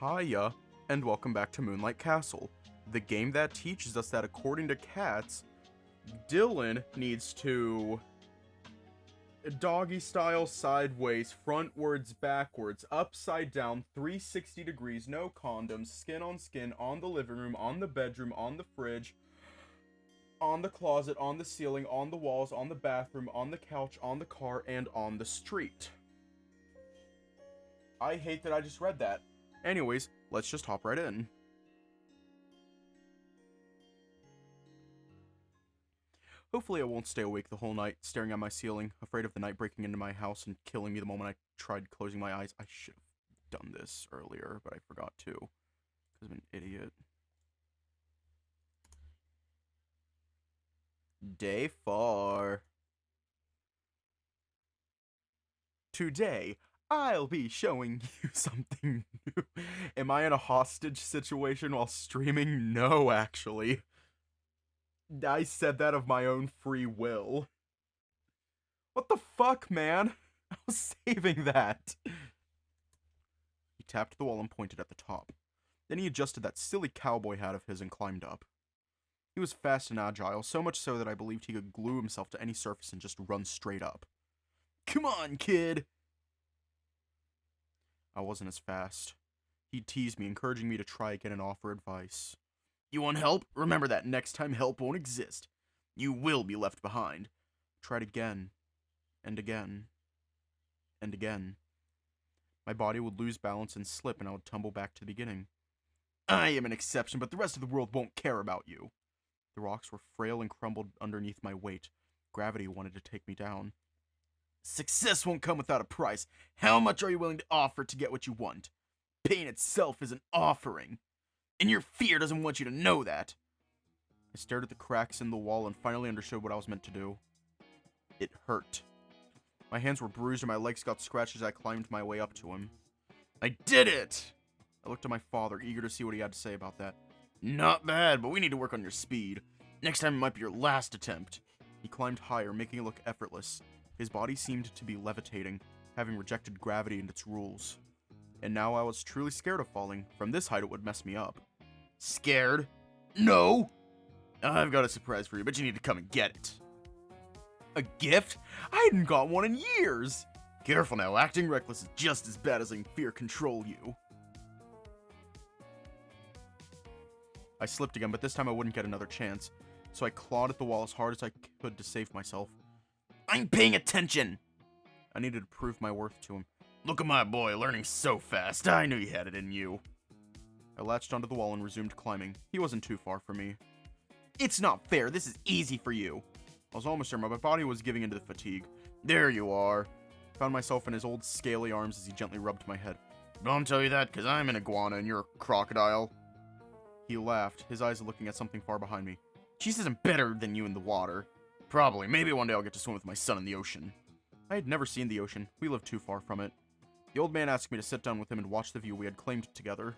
Hiya, and welcome back to Moonlight Castle, the game that teaches us that according to cats, Dylan needs to doggy style sideways, frontwards, backwards, upside down, 360 degrees, no condoms, skin on the living room, on the bedroom, on the fridge, on the closet, on the ceiling, on the walls, on the bathroom, on the couch, on the car, and on the street. I hate that I just read that. Anyways, let's just hop right in. Hopefully I won't stay awake the whole night, staring at my ceiling, afraid of the night breaking into my house and killing me the moment I tried closing my eyes. I should have done this earlier, but I forgot to, because I'm an idiot. Day 4. Today, I'll be showing you something new. Am I in a hostage situation while streaming? No, actually. I said that of my own free will. What the fuck, man? I was saving that. He tapped the wall and pointed at the top. Then he adjusted that silly cowboy hat of his and climbed up. He was fast and agile, so much so that I believed he could glue himself to any surface and just run straight up. Come on, kid! I wasn't as fast. He teased me, encouraging me to try again and offer advice. You want help? Remember that next time help won't exist. You will be left behind. Tried again, and again, and again. My body would lose balance and slip, and I would tumble back to the beginning. I am an exception, but the rest of the world won't care about you. The rocks were frail and crumbled underneath my weight. Gravity wanted to take me down. Success won't come without a price. How much are you willing to offer to get what you want? Pain itself is an offering. And your fear doesn't want you to know that. I stared at the cracks in the wall and finally understood what I was meant to do. It hurt. My hands were bruised and my legs got scratched as I climbed my way up to him. I did it! I looked at my father, eager to see what he had to say about that. Not bad, but we need to work on your speed. Next time it might be your last attempt. He climbed higher, making it look effortless. His body seemed to be levitating, having rejected gravity and its rules. And now I was truly scared of falling. From this height, it would mess me up. Scared? No! I've got a surprise for you, but you need to come and get it. A gift? I hadn't got one in years! Careful now, acting reckless is just as bad as letting fear control you. I slipped again, but this time I wouldn't get another chance. So I clawed at the wall as hard as I could to save myself. I'm paying attention! I needed to prove my worth to him. Look at my boy, learning so fast. I knew you had it in you. I latched onto the wall and resumed climbing. He wasn't too far from me. It's not fair. This is easy for you. I was almost there, but my body was giving into the fatigue. There you are. Found myself in his old scaly arms as he gently rubbed my head. Don't tell you that, because I'm an iguana and you're a crocodile. He laughed, his eyes looking at something far behind me. Cheese isn't better than you in the water. Probably. Maybe one day I'll get to swim with my son in the ocean. I had never seen the ocean. We lived too far from it. The old man asked me to sit down with him and watch the view we had claimed together.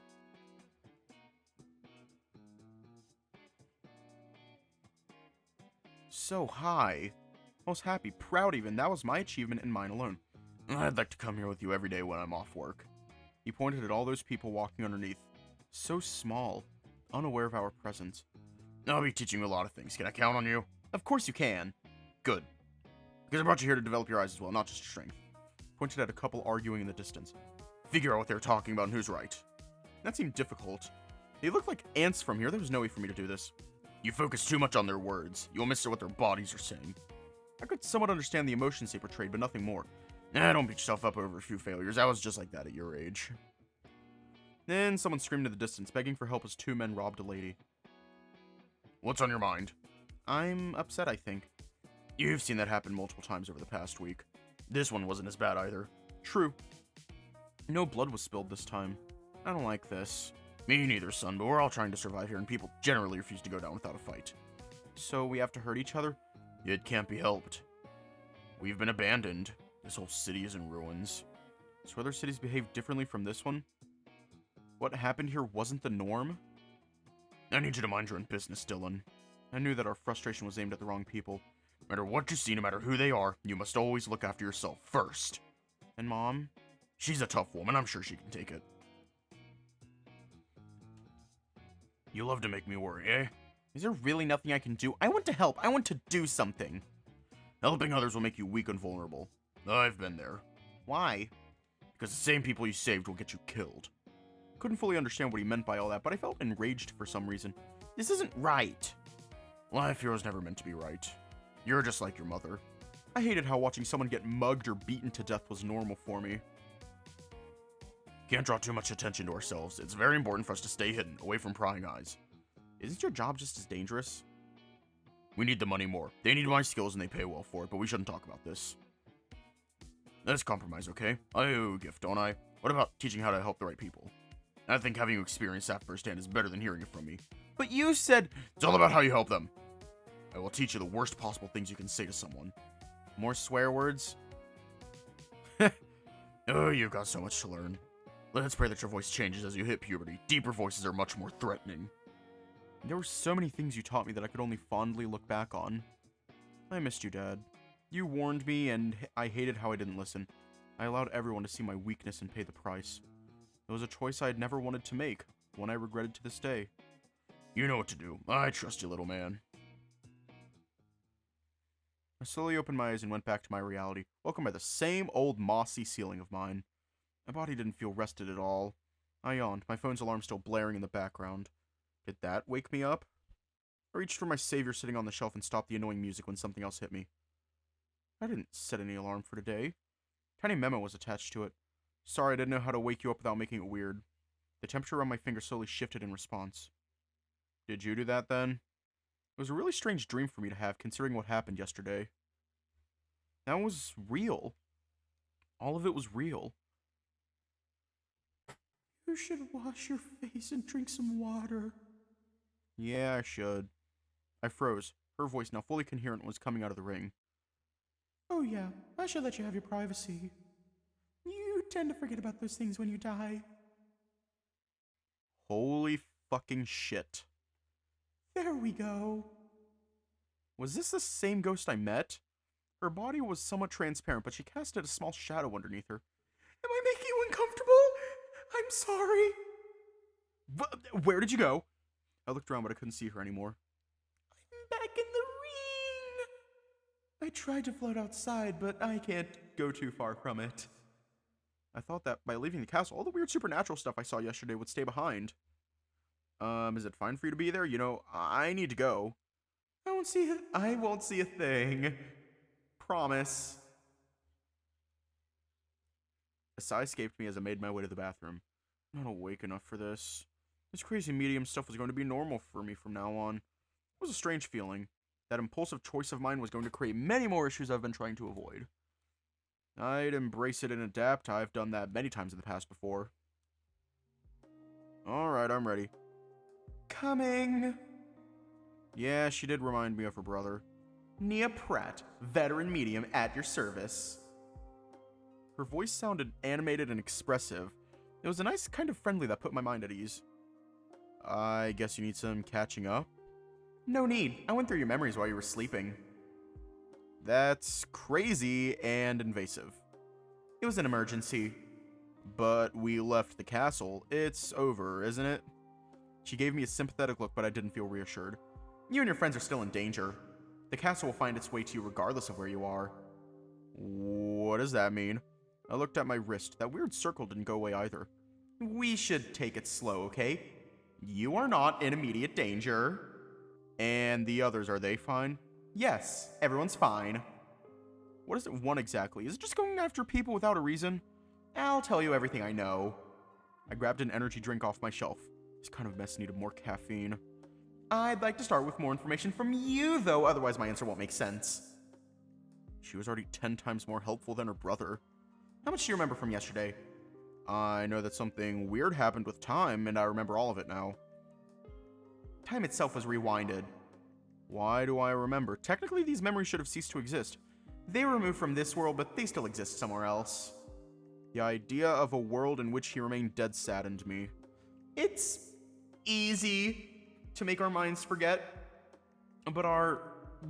So high. I was happy, proud even. That was my achievement and mine alone. I'd like to come here with you every day when I'm off work. He pointed at all those people walking underneath. So small, unaware of our presence. I'll be teaching you a lot of things. Can I count on you? Of course you can. Good. Because I brought you here to develop your eyes as well, not just your strength. Pointed at a couple arguing in the distance. Figure out what they were talking about and who's right. That seemed difficult. They looked like ants from here. There was no way for me to do this. You focus too much on their words. You'll miss what their bodies are saying. I could somewhat understand the emotions they portrayed, but nothing more. Don't beat yourself up over a few failures. I was just like that at your age. Then someone screamed in the distance, begging for help as two men robbed a lady. What's on your mind? I'm upset, I think. You've seen that happen multiple times over the past week. This one wasn't as bad either. True. No blood was spilled this time. I don't like this. Me neither, son, but we're all trying to survive here and people generally refuse to go down without a fight. So we have to hurt each other? It can't be helped. We've been abandoned. This whole city is in ruins. So other cities behave differently from this one? What happened here wasn't the norm? I need you to mind your own business, Dylan. I knew that our frustration was aimed at the wrong people. No matter what you see, no matter who they are, you must always look after yourself first. And Mom? She's a tough woman. I'm sure she can take it. You love to make me worry, eh? Is there really nothing I can do? I want to help. I want to do something. Helping others will make you weak and vulnerable. I've been there. Why? Because the same people you saved will get you killed. Couldn't fully understand what he meant by all that, but I felt enraged for some reason. This isn't right. Life here was never meant to be right. You're just like your mother. I hated how watching someone get mugged or beaten to death was normal for me. Can't draw too much attention to ourselves. It's very important for us to stay hidden, away from prying eyes. Isn't your job just as dangerous? We need the money more. They need my skills and they pay well for it, but we shouldn't talk about this. Let's compromise, okay? I owe you a gift, don't I? What about teaching how to help the right people? I think having you experience that firsthand is better than hearing it from me. But you said... It's all about how you help them. I will teach you the worst possible things you can say to someone. More swear words? Oh, you've got so much to learn. Let's pray that your voice changes as you hit puberty. Deeper voices are much more threatening. There were so many things you taught me that I could only fondly look back on. I missed you, Dad. You warned me, and I hated how I didn't listen. I allowed everyone to see my weakness and pay the price. It was a choice I had never wanted to make, one I regretted to this day. You know what to do. I trust you, little man. I slowly opened my eyes and went back to my reality, woken by the same old mossy ceiling of mine. My body didn't feel rested at all. I yawned, my phone's alarm still blaring in the background. Did that wake me up? I reached for my savior sitting on the shelf and stopped the annoying music when something else hit me. I didn't set any alarm for today. Tiny memo was attached to it. Sorry, I didn't know how to wake you up without making it weird. The temperature around my finger slowly shifted in response. Did you do that then? It was a really strange dream for me to have, considering what happened yesterday. That was real. All of it was real. You should wash your face and drink some water. Yeah, I should. I froze. Her voice, now fully coherent, was coming out of the ring. Oh yeah, I should let you have your privacy. You tend to forget about those things when you die. Holy fucking shit. There we go. Was this the same ghost I met? Her body was somewhat transparent, but she casted a small shadow underneath her. Am I making you uncomfortable? I'm sorry. Where did you go? I looked around, but I couldn't see her anymore. I'm back in the ring. I tried to float outside, but I can't go too far from it. I thought that by leaving the castle, all the weird supernatural stuff I saw yesterday would stay behind. Is it fine for you to be there? You know, I need to go. I won't see a thing. Promise. A sigh escaped me as I made my way to the bathroom. I'm not awake enough for this. This crazy medium stuff was going to be normal for me from now on. It was a strange feeling. That impulsive choice of mine was going to create many more issues I've been trying to avoid. I'd embrace it and adapt. I've done that many times in the past before. Alright, I'm ready. Coming! Yeah, she did remind me of her brother. Nia Pratt, veteran medium at your service. Her voice sounded animated and expressive. It was a nice kind of friendly that put my mind at ease. I guess you need some catching up? No need. I went through your memories while you were sleeping. That's crazy and invasive. It was an emergency. But we left the castle. It's over, isn't it? She gave me a sympathetic look, but I didn't feel reassured. You and your friends are still in danger. The castle will find its way to you regardless of where you are. What does that mean? I looked at my wrist. That weird circle didn't go away either. We should take it slow, okay? You are not in immediate danger. And the others, are they fine? Yes, everyone's fine. What does it want exactly? Is it just going after people without a reason? I'll tell you everything I know. I grabbed an energy drink off my shelf. This kind of mess needed more caffeine. I'd like to start with more information from you, though, otherwise my answer won't make sense. She was already 10 times more helpful than her brother. How much do you remember from yesterday? I know that something weird happened with time, and I remember all of it now. Time itself was rewinded. Why do I remember? Technically, these memories should have ceased to exist. They were removed from this world, but they still exist somewhere else. The idea of a world in which he remained dead saddened me. It's easy to make our minds forget, but our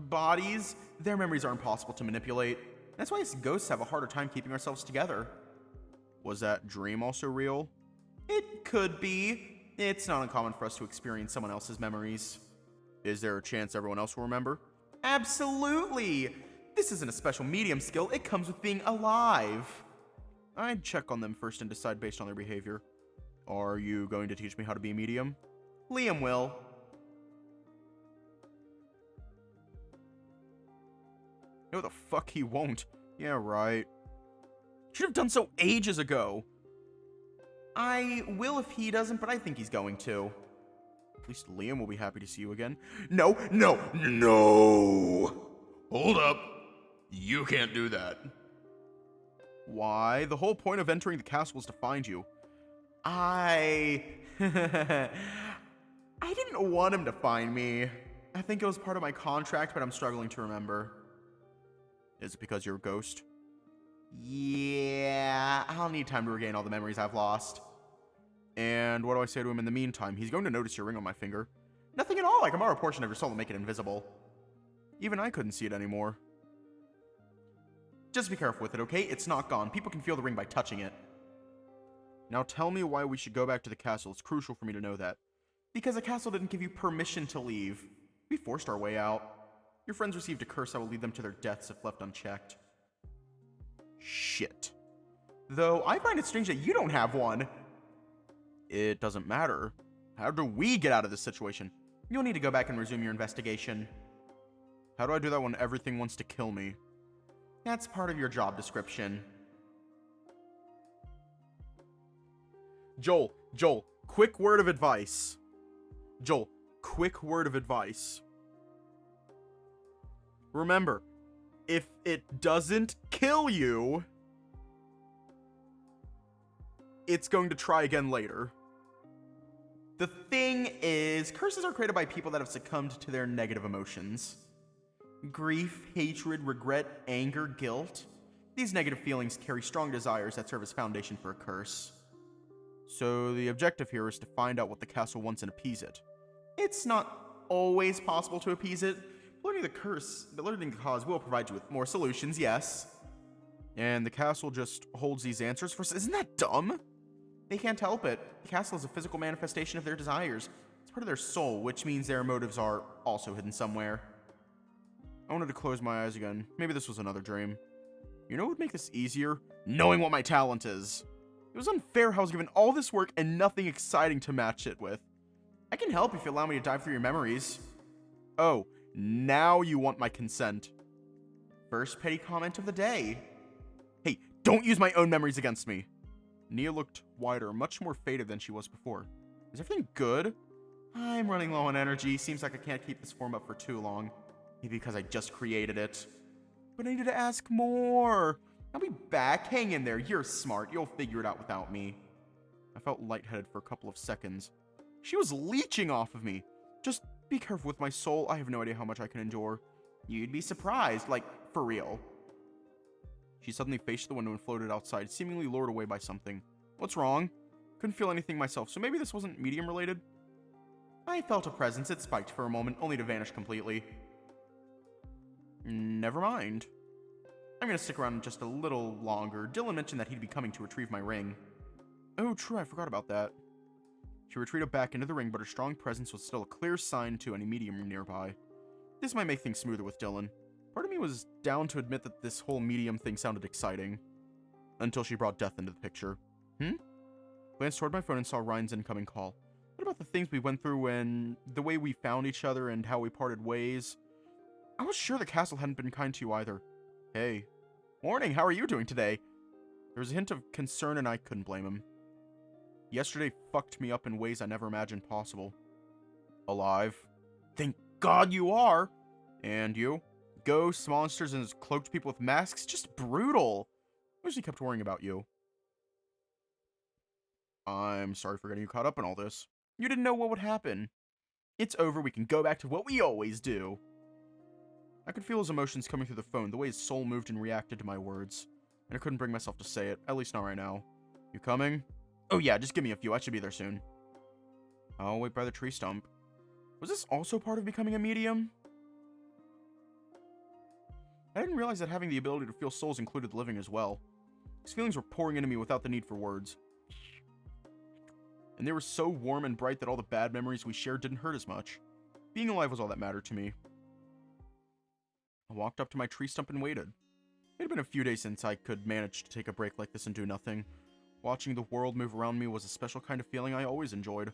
bodies, their memories are impossible to manipulate. That's why us ghosts have a harder time keeping ourselves together. Was that dream also real? It could be. It's not uncommon for us to experience someone else's memories. Is there a chance everyone else will remember? Absolutely! This isn't a special medium skill, it comes with being alive. I'd check on them first and decide based on their behavior. Are you going to teach me how to be a medium? Liam will. No, the fuck he won't. Yeah, right. Should have done so ages ago. I will if he doesn't, but I think he's going to. At least Liam will be happy to see you again. No, no, no! Hold up. You can't do that. Why? The whole point of entering the castle was to find you. I didn't want him to find me. I think it was part of my contract, but I'm struggling to remember. Is it because you're a ghost? Yeah, I'll need time to regain all the memories I've lost. And what do I say to him in the meantime? He's going to notice your ring on my finger. Nothing at all. I can borrow a portion of your soul and make it invisible. Even I couldn't see it anymore. Just be careful with it, okay? It's not gone. People can feel the ring by touching it. Now tell me why we should go back to the castle. It's crucial for me to know that. Because the castle didn't give you permission to leave. We forced our way out. Your friends received a curse that will lead them to their deaths if left unchecked. Shit. Though I find it strange that you don't have one. It doesn't matter. How do we get out of this situation? You'll need to go back and resume your investigation. How do I do that when everything wants to kill me? That's part of your job description. Joel, quick word of advice. Joel, quick word of advice. Remember, if it doesn't kill you, it's going to try again later. The thing is, curses are created by people that have succumbed to their negative emotions. Grief, hatred, regret, anger, guilt. These negative feelings carry strong desires that serve as foundation for a curse. So the objective here is to find out what the castle wants and appease it. It's not always possible to appease it. Learning the cause will provide you with more solutions, yes. And the castle just holds these answers for us. Isn't that dumb? They can't help it. The castle is a physical manifestation of their desires. It's part of their soul, which means their motives are also hidden somewhere. I wanted to close my eyes again. Maybe this was another dream. You know what would make this easier? Knowing what my talent is. It was unfair how I was given all this work and nothing exciting to match it with. I can help if you allow me to dive through your memories. Oh, now you want my consent. First petty comment of the day. Hey, don't use my own memories against me. Nia looked wider, much more faded than she was before. Is everything good? I'm running low on energy. Seems like I can't keep this form up for too long. Maybe because I just created it. But I needed to ask more. I'll be back. Hang in there. You're smart. You'll figure it out without me. I felt lightheaded for a couple of seconds. She was leeching off of me. Just be careful with my soul. I have no idea how much I can endure. You'd be surprised. Like, for real. She suddenly faced the window and floated outside, seemingly lured away by something. What's wrong? Couldn't feel anything myself, so maybe this wasn't medium related? I felt a presence. It spiked for a moment, only to vanish completely. Never mind. I'm gonna stick around just a little longer. Dylan mentioned that he'd be coming to retrieve my ring. Oh, true, I forgot about that. She retreated back into the ring, but her strong presence was still a clear sign to any medium nearby. This might make things smoother with Dylan. Part of me was down to admit that this whole medium thing sounded exciting. Until she brought death into the picture. Glanced toward my phone and saw Ryan's incoming call. What about the things we went through and the way we found each other and how we parted ways? I was sure the castle hadn't been kind to you either. Hey. Morning, how are you doing today? There was a hint of concern and I couldn't blame him. Yesterday fucked me up in ways I never imagined possible. Alive. Thank God you are! And you? Ghosts, monsters, and cloaked people with masks? Just brutal! I wish he kept worrying about you. I'm sorry for getting you caught up in all this. You didn't know what would happen. It's over, we can go back to what we always do. I could feel his emotions coming through the phone, the way his soul moved and reacted to my words. And I couldn't bring myself to say it, at least not right now. You coming? Oh yeah, just give me a few, I should be there soon. I'll wait by the tree stump. Was this also part of becoming a medium? I didn't realize that having the ability to feel souls included living as well. These feelings were pouring into me without the need for words. and they were so warm and bright that all the bad memories we shared didn't hurt as much. Being alive was all that mattered to me. I walked up to my tree stump and waited. It had been a few days since I could manage to take a break like this and do nothing. Watching the world move around me was a special kind of feeling I always enjoyed.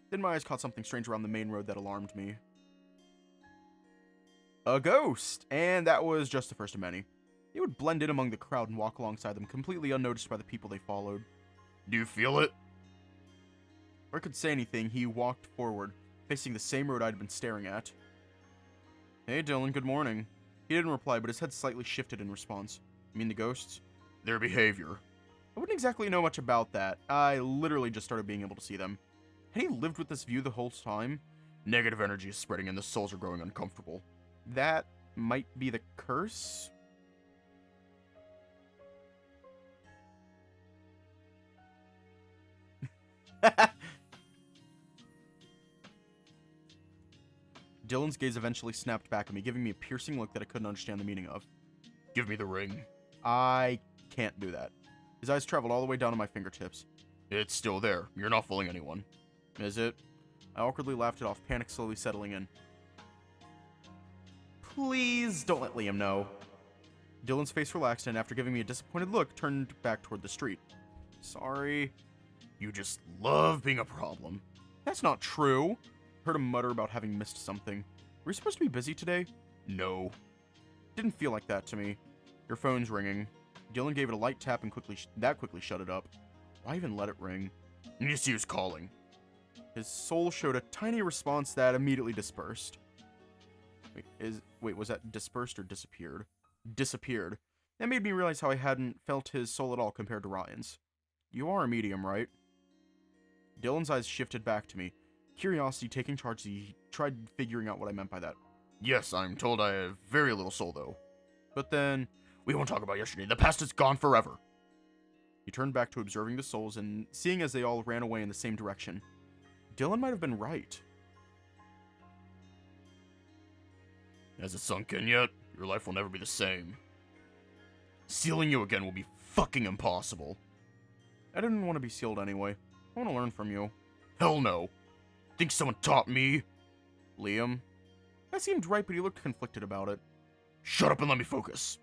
Then my eyes caught something strange around the main road that alarmed me. A ghost! And that was just the first of many. He would blend in among the crowd and walk alongside them, completely unnoticed by the people they followed. Do you feel it? Before I could say anything, he walked forward, facing the same road I'd been staring at. Hey Dylan, good morning. He didn't reply, but his head slightly shifted in response. You mean the ghosts? Their behavior. I wouldn't exactly know much about that. I literally just started being able to see them. Had he lived with this view the whole time? Negative energy is spreading and the souls are growing uncomfortable. That might be the curse? Dylan's gaze eventually snapped back at me, giving me a piercing look that I couldn't understand the meaning of. Give me the ring. I can't do that. His eyes traveled all the way down to my fingertips. It's still there. You're not fooling anyone. Is it? I awkwardly laughed it off, panic slowly settling in. Please don't let Liam know. Dylan's face relaxed and after giving me a disappointed look, turned back toward the street. Sorry. You just love being a problem. That's not true. Heard him mutter about having missed something. Were you supposed to be busy today? No. Didn't feel like that to me. Your phone's ringing. Dylan gave it a light tap and quickly shut it up. Why even let it ring? Need to see who's calling. His soul showed a tiny response that immediately dispersed. Wait, was that dispersed or disappeared? Disappeared. That made me realize how I hadn't felt his soul at all compared to Ryan's. You are a medium, right? Dylan's eyes shifted back to me. Curiosity taking charge, he tried figuring out what I meant by that. Yes, I'm told I have very little soul, though. But then, we won't talk about yesterday. The past is gone forever. He turned back to observing the souls and seeing as they all ran away in the same direction. Dylan might have been right. Has it sunk in yet? Your life will never be the same. Sealing you again will be fucking impossible. I didn't want to be sealed anyway. I want to learn from you. Hell no. Think someone taught me? Liam? That seemed right, but he looked conflicted about it. Shut up and let me focus.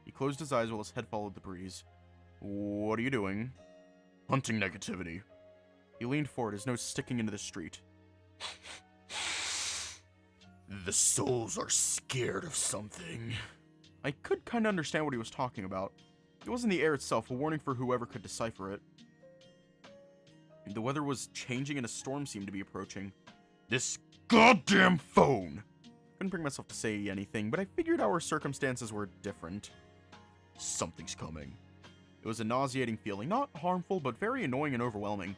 He closed his eyes while his head followed the breeze. What are you doing? Hunting negativity. He leaned forward, his nose sticking into the street. The souls are scared of something. I could kinda understand what he was talking about. It wasn't the air itself, a warning for whoever could decipher it. The weather was changing and a storm seemed to be approaching. This goddamn phone! Couldn't bring myself to say anything, but I figured our circumstances were different. Something's coming. It was a nauseating feeling, not harmful, but very annoying and overwhelming.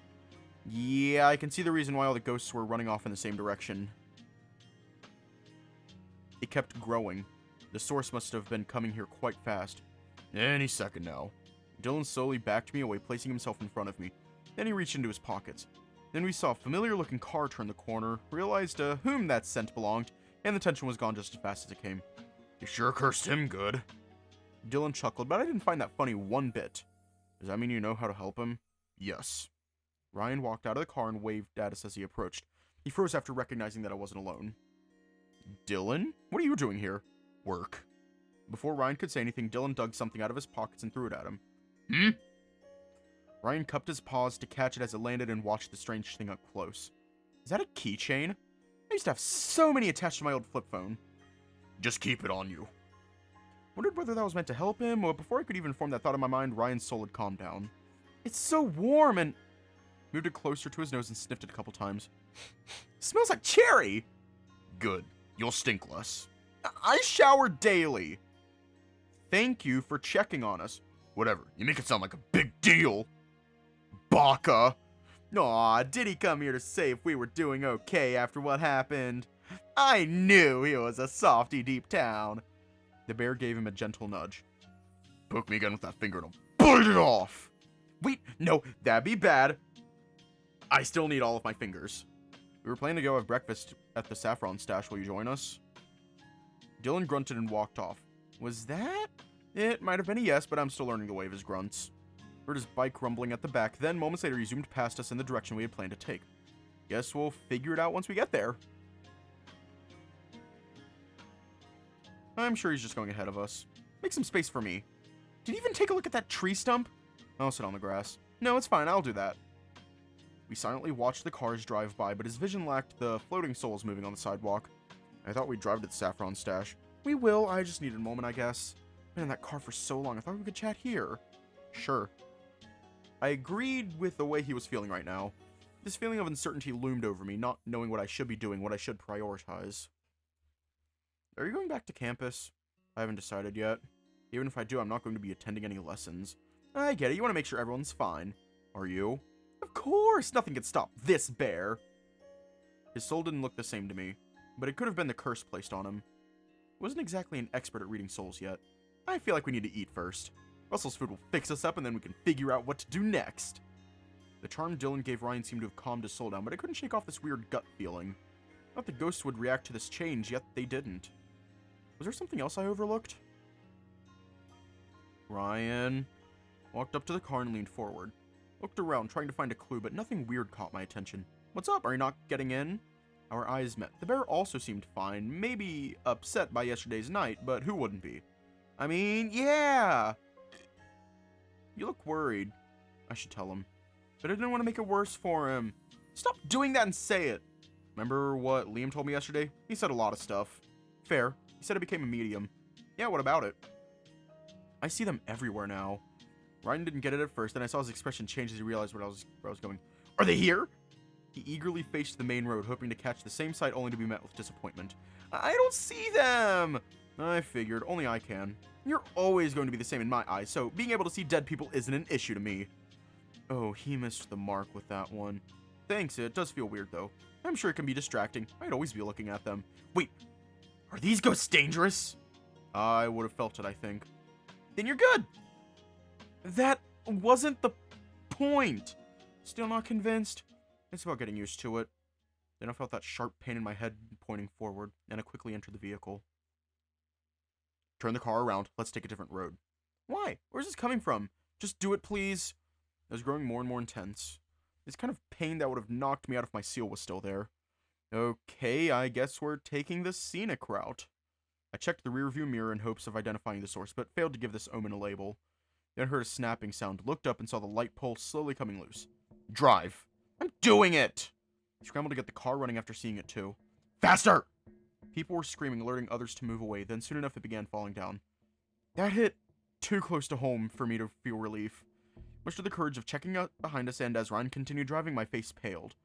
Yeah, I can see the reason why all the ghosts were running off in the same direction. It kept growing. The source must have been coming here quite fast. Any second now. Dylan slowly backed me away, placing himself in front of me. Then he reached into his pockets. Then we saw a familiar-looking car turn the corner, realized to whom that scent belonged, and the tension was gone just as fast as it came. You sure cursed him good. Dylan chuckled, but I didn't find that funny one bit. Does that mean you know how to help him? Yes. Ryan walked out of the car and waved at us as he approached. He froze after recognizing that I wasn't alone. Dylan? What are you doing here? Work. Before Ryan could say anything, Dylan dug something out of his pockets and threw it at him. Ryan cupped his paws to catch it as it landed and watched the strange thing up close. Is that a keychain? I used to have so many attached to my old flip phone. Just keep it on you. Wondered whether that was meant to help him, or before I could even form that thought in my mind, Ryan's soul had calmed down. It's so warm and... Moved it closer to his nose and sniffed it a couple times. Smells like cherry! Good. You'll stink less. I shower daily. Thank you for checking on us. Whatever. You make it sound like a big deal. Baka. Aw, did he come here to say if we were doing okay after what happened? I knew he was a softy deep down. The bear gave him a gentle nudge. Poke me again with that finger and I'll bite it off. Wait, no, that'd be bad. I still need all of my fingers. We were planning to go have breakfast at the saffron stash. Will you join us? Dylan grunted and walked off. Was that? It might have been a yes, but I'm still learning the way of his grunts. Heard his bike rumbling at the back, then moments later he zoomed past us in the direction we had planned to take. Guess we'll figure it out once we get there. I'm sure he's just going ahead of us. Make some space for me. Did he even take a look at that tree stump? I'll sit on the grass. No, it's fine, I'll do that. We silently watched the cars drive by, but his vision lacked the floating souls moving on the sidewalk. I thought we'd drive to the saffron stash. We will, I just needed a moment, I guess. Been in that car for so long, I thought we could chat here. Sure. I agreed with the way he was feeling right now. This feeling of uncertainty loomed over me, not knowing what I should be doing, what I should prioritize. Are you going back to campus? I haven't decided yet. Even if I do, I'm not going to be attending any lessons. I get it, you want to make sure everyone's fine. Are you? Of course, nothing can stop this bear. His soul didn't look the same to me, but it could have been the curse placed on him. I wasn't exactly an expert at reading souls yet. I feel like we need to eat first. Russell's food will fix us up and then we can figure out what to do next. The charm Dylan gave Ryan seemed to have calmed his soul down, but I couldn't shake off this weird gut feeling. Not the ghosts would react to this change, yet they didn't. Was there something else I overlooked? Ryan walked up to the car and leaned forward. Looked around, trying to find a clue, but nothing weird caught my attention. What's up? Are you not getting in? Our eyes met. The bear also seemed fine, maybe upset by yesterday's night, but who wouldn't be? I mean, yeah! You look worried. I should tell him. But I didn't want to make it worse for him. Stop doing that and say it! Remember what Liam told me yesterday? He said a lot of stuff. Fair. He said it became a medium. Yeah, what about it? I see them everywhere now. Ryan didn't get it at first, then I saw his expression change as he realized where I was going. Are they here? He eagerly faced the main road, hoping to catch the same sight only to be met with disappointment. I don't see them! I figured, only I can. You're always going to be the same in my eyes, so being able to see dead people isn't an issue to me. Oh, he missed the mark with that one. Thanks, it does feel weird though. I'm sure it can be distracting. I'd always be looking at them. Wait, are these ghosts dangerous? I would have felt it, I think. Then you're good! That wasn't the point! Still not convinced? It's about getting used to it. Then I felt that sharp pain in my head pointing forward, and I quickly entered the vehicle. Turn the car around. Let's take a different road. Why? Where's this coming from? Just do it, please. It was growing more and more intense. This kind of pain that would have knocked me out if my seal was still there. Okay, I guess we're taking the scenic route. I checked the rearview mirror in hopes of identifying the source, but failed to give this omen a label. Then heard a snapping sound, looked up and saw the light pole slowly coming loose. Drive. I'm doing it! I scrambled to get the car running after seeing it too. Faster! People were screaming, alerting others to move away, then soon enough it began falling down. That hit too close to home for me to feel relief. Much to the courage of checking out behind us, and as Ryan continued driving, my face paled.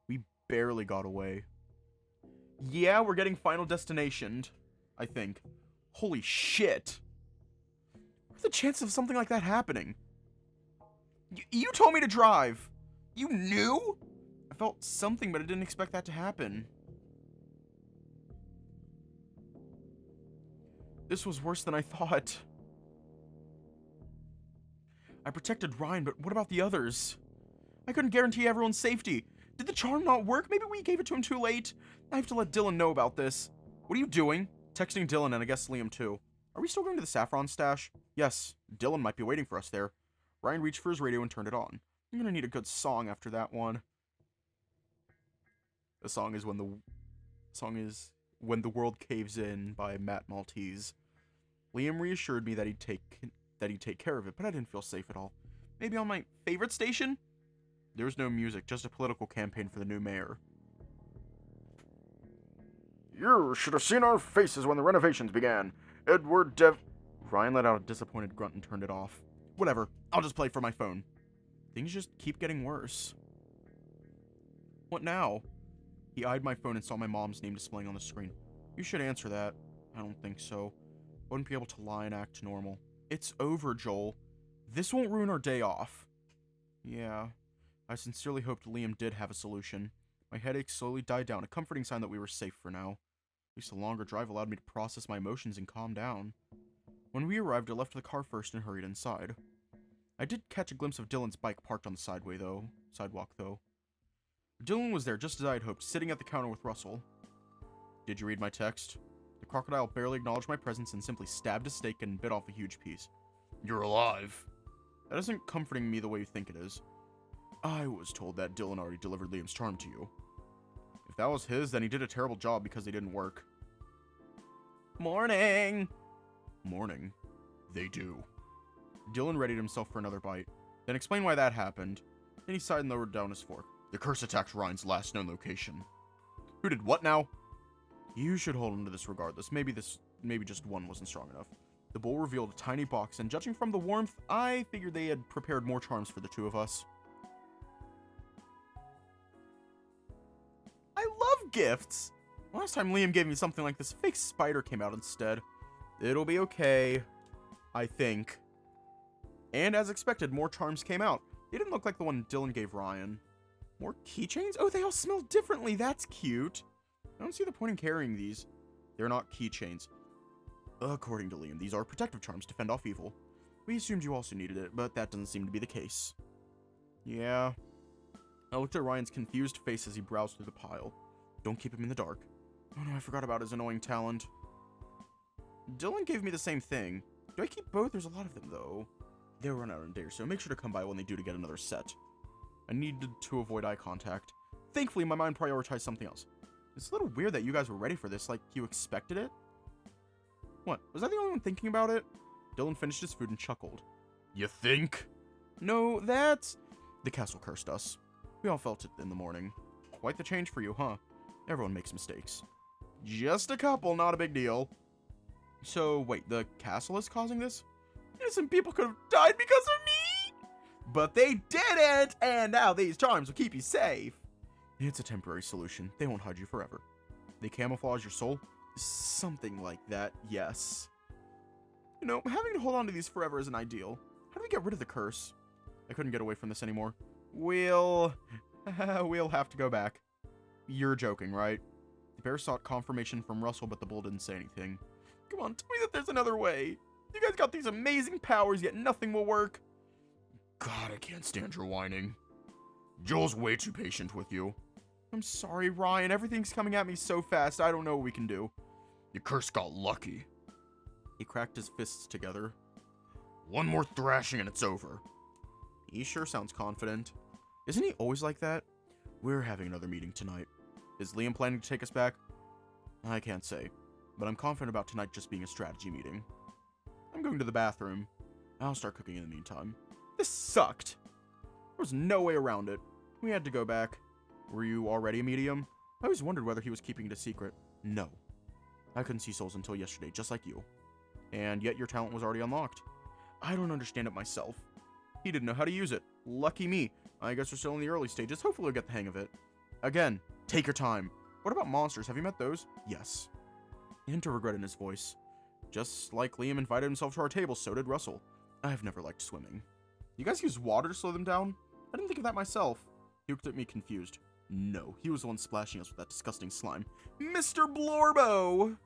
We barely got away. Yeah, we're getting Final Destinationed, I think. Holy shit! What are the chances of something like that happening? You told me to drive! You knew? I felt something, but I didn't expect that to happen. This was worse than I thought. I protected Ryan, but what about the others? I couldn't guarantee everyone's safety. Did the charm not work? Maybe we gave it to him too late. I have to let Dylan know about this. What are you doing? Texting Dylan and I guess Liam too. Are we still going to the saffron stash? Yes, Dylan might be waiting for us there. Ryan reached for his radio and turned it on. I'm gonna need a good song after that one. The song is When the World Caves In by Matt Maltese. Liam reassured me that he'd take care of it, but I didn't feel safe at all. Maybe on my favorite station? There was no music, just a political campaign for the new mayor. You should have seen our faces when the renovations began. Ryan let out a disappointed grunt and turned it off. Whatever, I'll just play for my phone. Things just keep getting worse. What now? He eyed my phone and saw my mom's name displaying on the screen. You should answer that. I don't think so. Wouldn't be able to lie and act normal. It's over, Joel. This won't ruin our day off. Yeah. I sincerely hoped Liam did have a solution. My headache slowly died down, a comforting sign that we were safe for now. At least the longer drive allowed me to process my emotions and calm down. When we arrived, I left the car first and hurried inside. I did catch a glimpse of Dylan's bike parked on the sidewalk though. Dylan was there just as I had hoped, sitting at the counter with Russell. Did you read my text? The crocodile barely acknowledged my presence and simply stabbed a steak and bit off a huge piece. You're alive. That isn't comforting me the way you think it is. I was told that Dylan already delivered Liam's charm to you. If that was his, then he did a terrible job because they didn't work. Morning! Morning. They do. Dylan readied himself for another bite, then explained why that happened. Then he sighed and lowered down his fork. The curse attacked Ryan's last known location. Who did what now? You should hold on to this regardless. Maybe just one wasn't strong enough. The bowl revealed a tiny box, and judging from the warmth, I figured they had prepared more charms for the two of us. I love gifts! Last time Liam gave me something like this, a fake spider came out instead. It'll be okay, I think. And as expected, more charms came out. They didn't look like the one Dylan gave Ryan. More keychains? Oh, they all smell differently. That's cute. I don't see the point in carrying these. They're not keychains. According to Liam, these are protective charms to fend off evil. We assumed you also needed it, but that doesn't seem to be the case. Yeah. I looked at Ryan's confused face as he browsed through the pile. Don't keep him in the dark. Oh no, I forgot about his annoying talent. Dylan gave me the same thing. Do I keep both? There's a lot of them, though. They'll run out in a day or so. Make sure to come by when they do to get another set. I needed to avoid eye contact. Thankfully, my mind prioritized something else. It's a little weird that you guys were ready for this, like you expected it. What? Was I the only one thinking about it? Dylan finished his food and chuckled. You think? No, that's... The castle cursed us. We all felt it in the morning. Quite the change for you, huh? Everyone makes mistakes. Just a couple, not a big deal. So, wait, the castle is causing this? Innocent people could have died because of me! But they didn't! And now these charms will keep you safe. It's a temporary solution. They won't hide you forever. They camouflage your soul? Something like that, yes. You know, having to hold on to these forever isn't ideal. How do we get rid of the curse? I couldn't get away from this anymore. We'll have to go back. You're joking, right? The bear sought confirmation from Russell, but the bull didn't say anything. Come on, tell me that there's another way. You guys got these amazing powers, yet nothing will work. God, I can't stand your whining. Joel's way too patient with you. I'm sorry, Ryan. Everything's coming at me so fast, I don't know what we can do. Your curse got lucky. He cracked his fists together. One more thrashing and it's over. He sure sounds confident. Isn't he always like that? We're having another meeting tonight. Is Liam planning to take us back? I can't say, but I'm confident about tonight just being a strategy meeting. I'm going to the bathroom. I'll start cooking in the meantime. This sucked. There was no way around it. We had to go back. Were you already a medium? I always wondered whether he was keeping it a secret. No. I couldn't see souls until yesterday, just like you. And yet your talent was already unlocked. I don't understand it myself. He didn't know how to use it. Lucky me. I guess we're still in the early stages. Hopefully we'll get the hang of it. Again, take your time. What about monsters? Have you met those? Yes. A hint of regret in his voice. Just like Liam invited himself to our table, so did Russell. I've never liked swimming. You guys use water to slow them down? I didn't think of that myself. He looked at me confused. No, he was the one splashing us with that disgusting slime. Mr. Blorbo!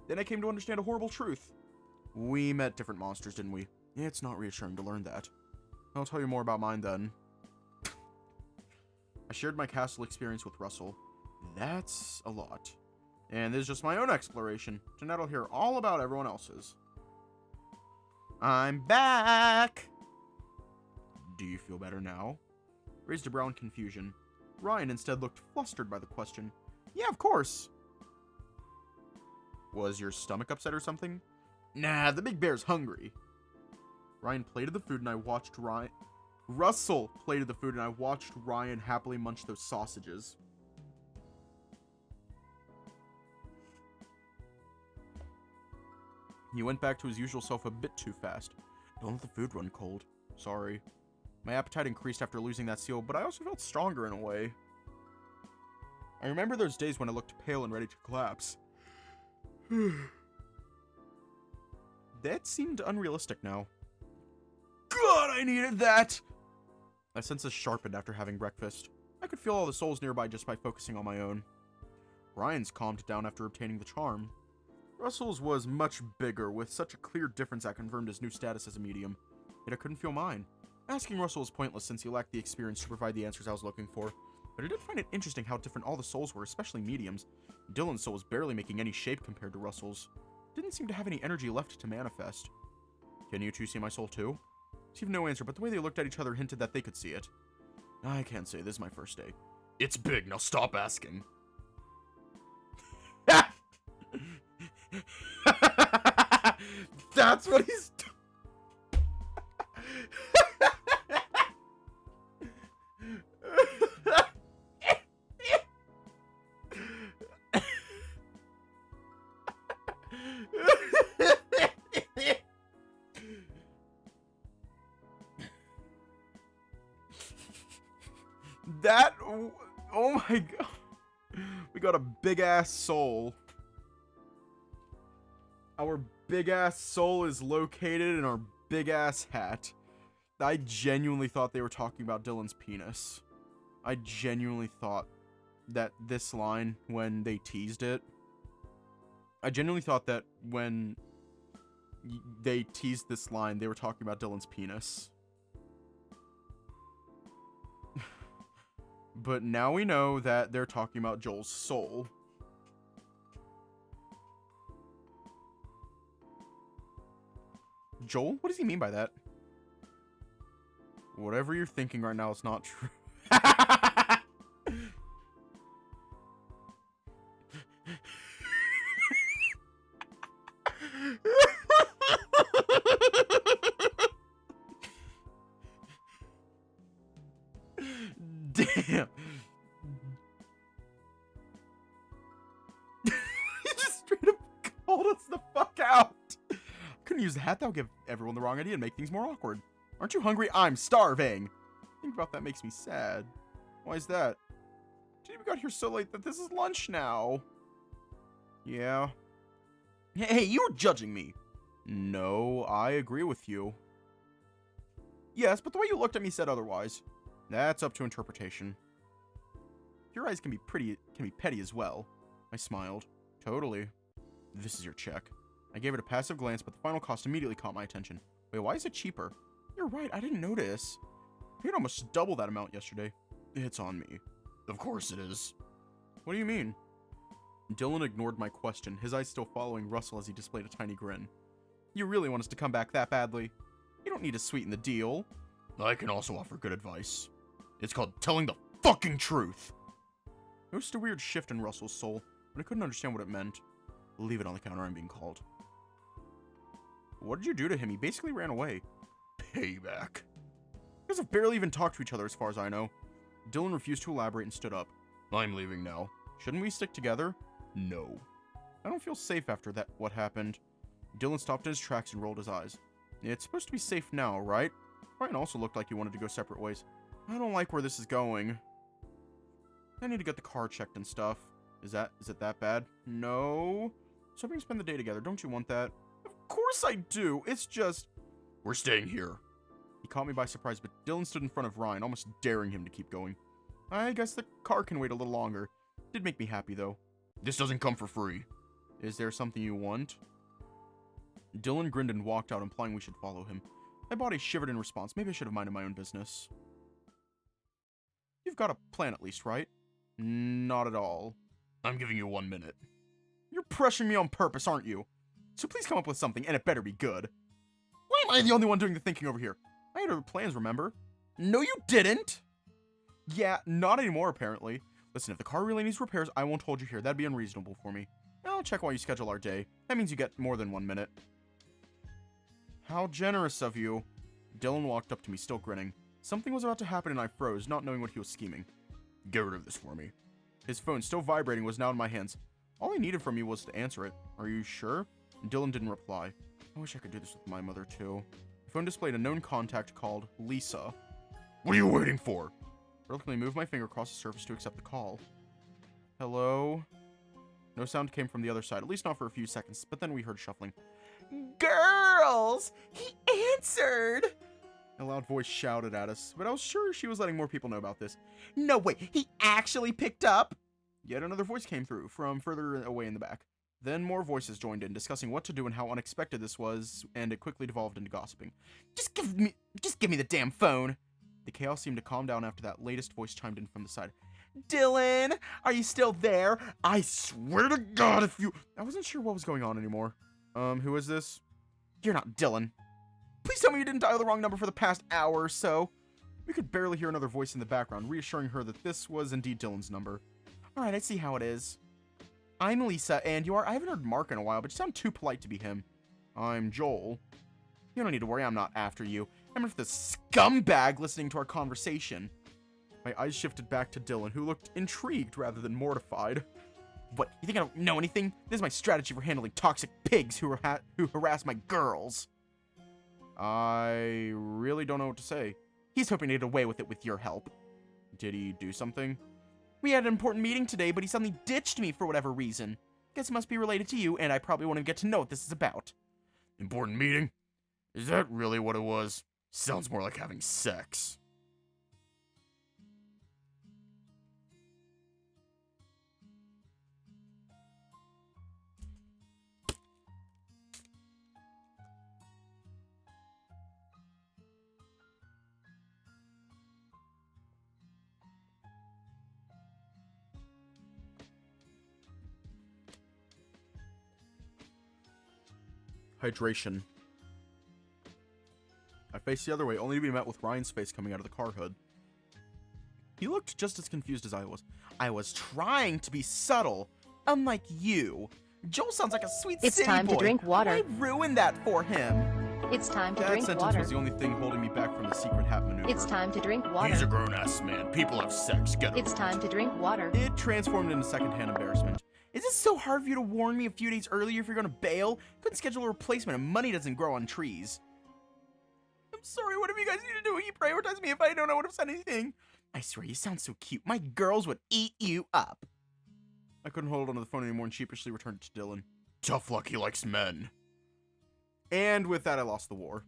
Then I came to understand a horrible truth. We met different monsters, didn't we? It's not reassuring to learn that. I'll tell you more about mine then. I shared my castle experience with Russell. That's a lot. And this is just my own exploration. Tonight I'll hear all about everyone else's. I'm back! Do you feel better now? Raised a brow in confusion. Ryan instead looked flustered by the question. Yeah, of course. Was your stomach upset or something? Nah, the big bear's hungry. Ryan plated the food and I watched Russell plated the food and I watched Ryan happily munch those sausages. He went back to his usual self a bit too fast. Don't let the food run cold. Sorry. My appetite increased after losing that seal, but I also felt stronger in a way. I remember those days when I looked pale and ready to collapse. That seemed unrealistic now. God, I needed that! My senses sharpened after having breakfast. I could feel all the souls nearby just by focusing on my own. Ryan's calmed down after obtaining the charm. Russell's was much bigger, with such a clear difference that confirmed his new status as a medium. Yet I couldn't feel mine. Asking Russell was pointless since he lacked the experience to provide the answers I was looking for. But I did find it interesting how different all the souls were, especially mediums. Dylan's soul was barely making any shape compared to Russell's. Didn't seem to have any energy left to manifest. Can you two see my soul too? Received no answer, but the way they looked at each other hinted that they could see it. I can't say, this is my first day. It's big, now stop asking. That's what he's doing. That, oh my god. We got a big ass soul. Our big ass soul is located in our big ass hat. I genuinely thought they were talking about Dylan's penis. I genuinely thought that this line, when they teased it, I genuinely thought that when they teased this line, they were talking about Dylan's penis. But now we know that they're talking about Joel's soul. Joel? What does he mean by that? Whatever you're thinking right now is not true. Damn. He just straight up called us the fuck out. Couldn't use the hat, that would give everyone the wrong idea and make things more awkward. Aren't you hungry? I'm starving. Think about that makes me sad. Why is that? Dude, we got here so late that this is lunch now. Yeah. Hey, you were judging me. No, I agree with you. Yes, but the way you looked at me said otherwise. That's up to interpretation. Your eyes can be petty as well. I smiled. Totally. This is your check. I gave it a passive glance, but the final cost immediately caught my attention. Wait, why is it cheaper? You're right, I didn't notice. I paid almost double that amount yesterday. It's on me. Of course it is. What do you mean? Dylan ignored my question, his eyes still following Russell as he displayed a tiny grin. You really want us to come back that badly? You don't need to sweeten the deal. I can also offer good advice. It's called telling the fucking truth. Noticed a weird shift in Russell's soul, but I couldn't understand what it meant. Leave it on the counter, I'm being called. What did you do to him? He basically ran away. Payback. You guys have barely even talked to each other as far as I know. Dylan refused to elaborate and stood up. I'm leaving now. Shouldn't we stick together? No. I don't feel safe after that. What happened? Dylan stopped in his tracks and rolled his eyes. It's supposed to be safe now, right? Ryan also looked like he wanted to go separate ways. I don't like where this is going. I need to get the car checked and stuff. Is it that bad? No. So we can spend the day together. Don't you want that? Of course I do. It's just... We're staying here. He caught me by surprise, but Dylan stood in front of Ryan, almost daring him to keep going. I guess the car can wait a little longer. Did make me happy, though. This doesn't come for free. Is there something you want? Dylan grinned and walked out, implying we should follow him. My body shivered in response. Maybe I should have minded my own business. You've got a plan at least, right? Not at all. I'm giving you 1 minute. You're pressuring me on purpose, aren't you? So please come up with something, and it better be good. Why am I the only one doing the thinking over here? I had other plans, remember? No, you didn't! Yeah, not anymore, apparently. Listen, if the car really needs repairs, I won't hold you here. That'd be unreasonable for me. I'll check while you schedule our day. That means you get more than 1 minute. How generous of you. Dylan walked up to me, still grinning. Something was about to happen and I froze, not knowing what he was scheming. Get rid of this for me. His phone, still vibrating, was now in my hands. All he needed from me was to answer it. Are you sure? Dylan didn't reply. I wish I could do this with my mother, too. The phone displayed a known contact called Lisa. What are you waiting for? I reluctantly moved my finger across the surface to accept the call. Hello? No sound came from the other side, at least not for a few seconds, but then we heard shuffling. Girls! He answered! A loud voice shouted at us, but I was sure she was letting more people know about this. No, wait, he actually picked up? Yet another voice came through, from further away in the back. Then more voices joined in, discussing what to do and how unexpected this was, and it quickly devolved into gossiping. Just give me the damn phone! The chaos seemed to calm down after that latest voice chimed in from the side. Dylan, are you still there? I swear to God if you... I wasn't sure what was going on anymore. Who is this? You're not Dylan. Please tell me you didn't dial the wrong number for the past hour or so. We could barely hear another voice in the background, reassuring her that this was indeed Dylan's number. Alright, I see how it is. I'm Lisa, and you are... I haven't heard Mark in a while, but you sound too polite to be him. I'm Joel. You don't need to worry, I'm not after you. I'm after the scumbag listening to our conversation. My eyes shifted back to Dylan, who looked intrigued rather than mortified. What, you think I don't know anything? This is my strategy for handling toxic pigs who harass my girls. I really don't know what to say. He's hoping to get away with it with your help. Did he do something? We had an important meeting today, but he suddenly ditched me for whatever reason. Guess it must be related to you, and I probably want to get to know what this is about. Important meeting? Is that really what it was? Sounds more like having sex. Hydration. I faced the other way, only to be met with Ryan's face coming out of the car hood. He looked just as confused as I was. I was trying to be subtle, unlike you. Joel sounds like a sweet city boy. It's time to drink water. I ruined that for him. It's time to drink water. That sentence was the only thing holding me back from the secret hat maneuver. It's time to drink water. He's a grown-ass man. People have sex. Get over it. It's time to drink water. It transformed into secondhand embarrassment. Is it so hard for you to warn me a few days earlier if you're gonna bail? Couldn't schedule a replacement and money doesn't grow on trees. I'm sorry, whatever you guys need to do, you prioritize me. If I don't, I would have said anything. I swear, you sound so cute. My girls would eat you up. I couldn't hold onto the phone anymore and sheepishly returned it to Dylan. Tough luck, he likes men. And with that, I lost the war.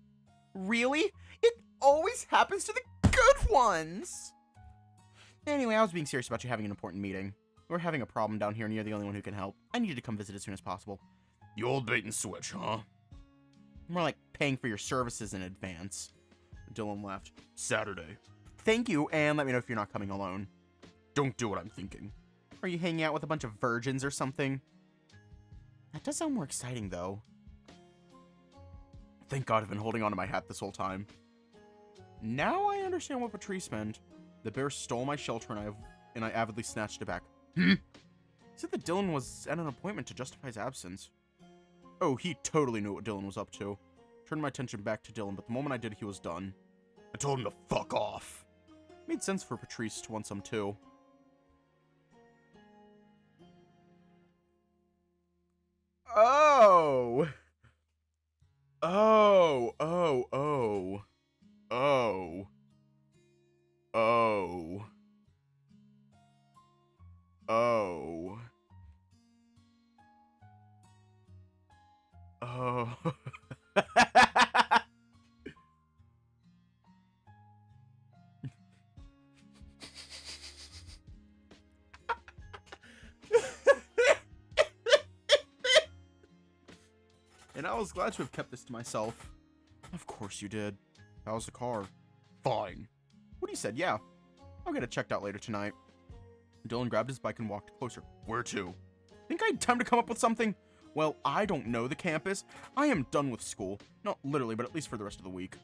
Really? It always happens to the good ones! Anyway, I was being serious about you having an important meeting. We're having a problem down here and you're the only one who can help. I need you to come visit as soon as possible. The old bait and switch, huh? More like paying for your services in advance. Dylan laughed. Saturday. Thank you, and let me know if you're not coming alone. Don't do what I'm thinking. Are you hanging out with a bunch of virgins or something? That does sound more exciting, though. Thank God I've been holding on to my hat this whole time. Now I understand what Patrice meant. The bear stole my shelter and I avidly snatched it back. He said that Dylan was at an appointment to justify his absence. Oh, he totally knew what Dylan was up to. Turned my attention back to Dylan, but the moment I did, he was done. I told him to fuck off. Made sense for Patrice to want some too. Oh! Oh, oh, oh. Oh. Oh. Oh. Oh. And I was glad to have kept this to myself. Of course you did. How's the car? Fine. What he said, yeah. I'll get it checked out later tonight. Dylan grabbed his bike and walked closer. Where to? Think I had time to come up with something? Well, I don't know the campus. I am done with school. Not literally, but at least for the rest of the week.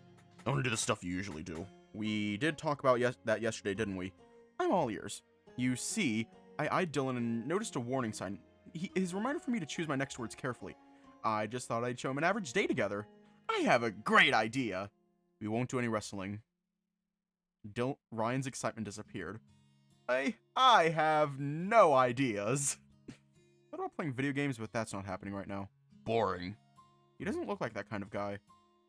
I want to do the stuff you usually do. We did talk about that yesterday, didn't we? I'm all ears. You see, I eyed Dylan and noticed a warning sign. His reminder for me to choose my next words carefully. I just thought I'd show him an average day together. I have a great idea. We won't do any wrestling. Ryan's excitement disappeared. I have no ideas. What about playing video games, but that's not happening right now. Boring. He doesn't look like that kind of guy.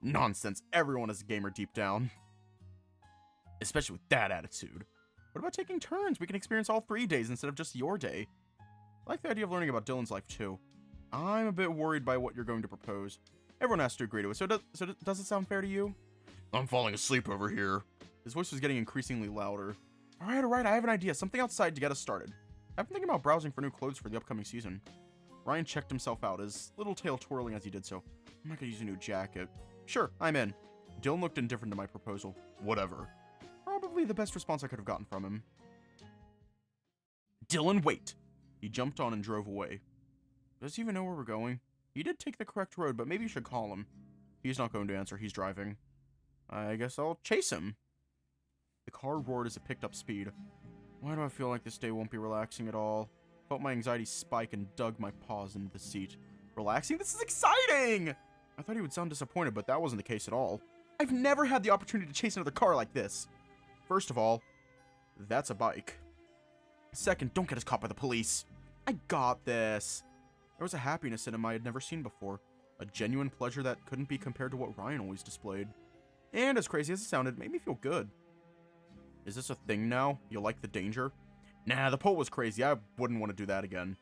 Nonsense, everyone is a gamer deep down. Especially with that attitude. What about taking turns? We can experience all 3 days instead of just your day. I like the idea of learning about Dylan's life too. I'm a bit worried by what you're going to propose. Everyone has to agree to it, so does it sound fair to you? I'm falling asleep over here. His voice was getting increasingly louder. Alright, I have an idea. Something outside to get us started. I've been thinking about browsing for new clothes for the upcoming season. Ryan checked himself out, his little tail twirling as he did so. I'm not gonna use a new jacket. Sure, I'm in. Dylan looked indifferent to my proposal. Whatever. Probably the best response I could have gotten from him. Dylan, wait! He jumped on and drove away. Does he even know where we're going? He did take the correct road, but maybe you should call him. He's not going to answer. He's driving. I guess I'll chase him. The car roared as it picked up speed. Why do I feel like this day won't be relaxing at all? Felt my anxiety spike and dug my paws into the seat. Relaxing? This is exciting! I thought he would sound disappointed, but that wasn't the case at all. I've never had the opportunity to chase another car like this. First of all, that's a bike. Second, don't get us caught by the police. I got this. There was a happiness in him I had never seen before. A genuine pleasure that couldn't be compared to what Ryan always displayed. And as crazy as it sounded, it made me feel good. Is this a thing now? You like the danger? Nah, the poll was crazy. I wouldn't want to do that again.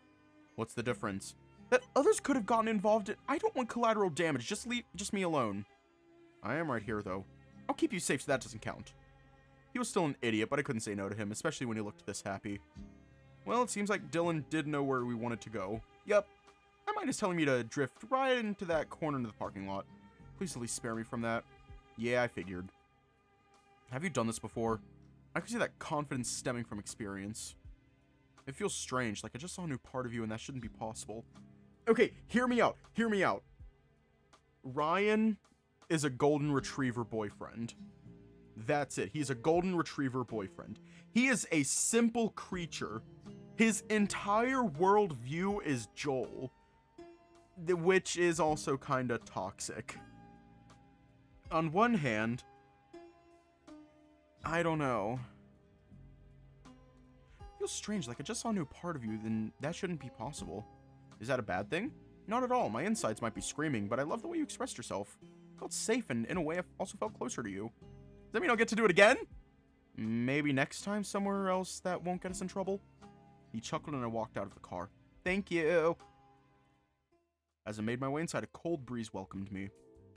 What's the difference? That others could have gotten involved in. I don't want collateral damage. Just me alone. I am right here, though. I'll keep you safe so that doesn't count. He was still an idiot, but I couldn't say no to him, especially when he looked this happy. Well, it seems like Dylan did know where we wanted to go. Yep. My mind is telling me to drift right into that corner into the parking lot. Please at least spare me from that. Yeah, I figured. Have you done this before? I can see that confidence stemming from experience. It feels strange, like I just saw a new part of you and that shouldn't be possible. Okay, hear me out. Hear me out. Ryan is a golden retriever boyfriend. That's it. He's a golden retriever boyfriend. He is a simple creature. His entire worldview is Joel, which is also kind of toxic. On one hand, I don't know. It feels strange, like I just saw a new part of you, then that shouldn't be possible. Is that a bad thing? Not at all. My insides might be screaming, but I love the way you expressed yourself. I felt safe, and in a way, I also felt closer to you. Does that mean I'll get to do it again? Maybe next time somewhere else that won't get us in trouble? He chuckled and I walked out of the car. Thank you. As I made my way inside, a cold breeze welcomed me.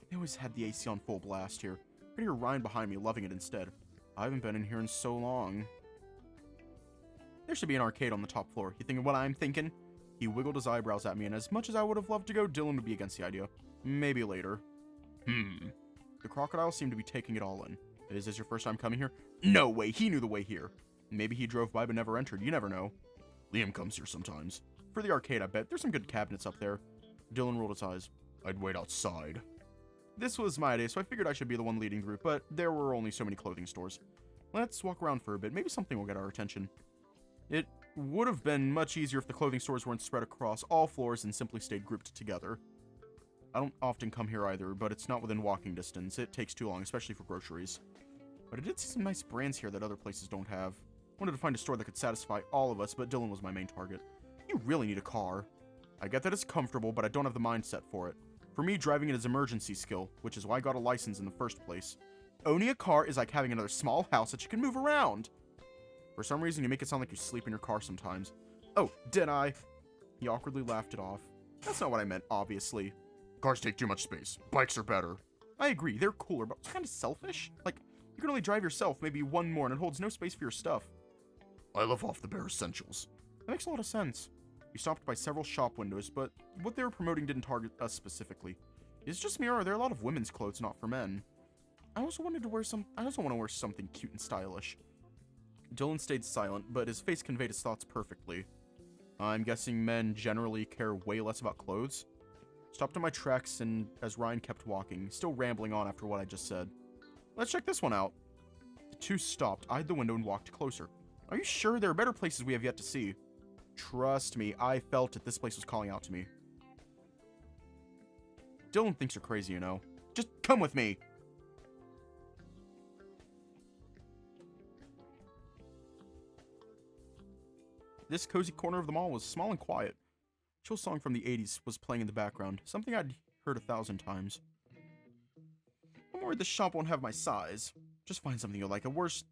They always had the AC on full blast here. I could hear Ryan behind me, loving it instead. I haven't been in here in so long. There should be an arcade on the top floor. You thinking what I'm thinking? He wiggled his eyebrows at me, and as much as I would have loved to go, Dylan would be against the idea. Maybe later. The crocodile seemed to be taking it all in. Is this your first time coming here? No way, he knew the way here. Maybe he drove by but never entered, you never know. Liam comes here sometimes. For the arcade, I bet. There's some good cabinets up there. Dylan rolled his eyes. I'd wait outside. This was my day, so I figured I should be the one leading the group, but there were only so many clothing stores. Let's walk around for a bit. Maybe something will get our attention. It would have been much easier if the clothing stores weren't spread across all floors and simply stayed grouped together. I don't often come here either, but it's not within walking distance. It takes too long, especially for groceries. But I did see some nice brands here that other places don't have. Wanted to find a store that could satisfy all of us, but Dylan was my main target. You really need a car. I get that it's comfortable, but I don't have the mindset for it. For me, driving it is emergency skill, which is why I got a license in the first place. Owning a car is like having another small house that you can move around. For some reason, you make it sound like you sleep in your car sometimes. Oh, did I? He awkwardly laughed it off. That's not what I meant, obviously. Cars take too much space. Bikes are better. I agree, they're cooler, but it's kind of selfish. Like, you can only drive yourself maybe one more, and it holds no space for your stuff. I live off the bare essentials. That makes a lot of sense. We stopped by several shop windows, but what they were promoting didn't target us specifically. Is it just me, or are there a lot of women's clothes not for men? I also want to wear something cute and stylish. Dylan stayed silent, but his face conveyed his thoughts perfectly. I'm guessing men generally care way less about clothes. Stopped in my tracks, and as Ryan kept walking, still rambling on after what I just said. Let's check this one out. The two stopped, eyed the window, and walked closer. Are you sure there are better places we have yet to see? Trust me, I felt it. This place was calling out to me. Dylan thinks you're crazy, you know. Just come with me. This cozy corner of the mall was small and quiet. A chill song from the 80s was playing in the background, something I'd heard 1,000 times. I'm worried this shop won't have my size. Just find something you like. At worst,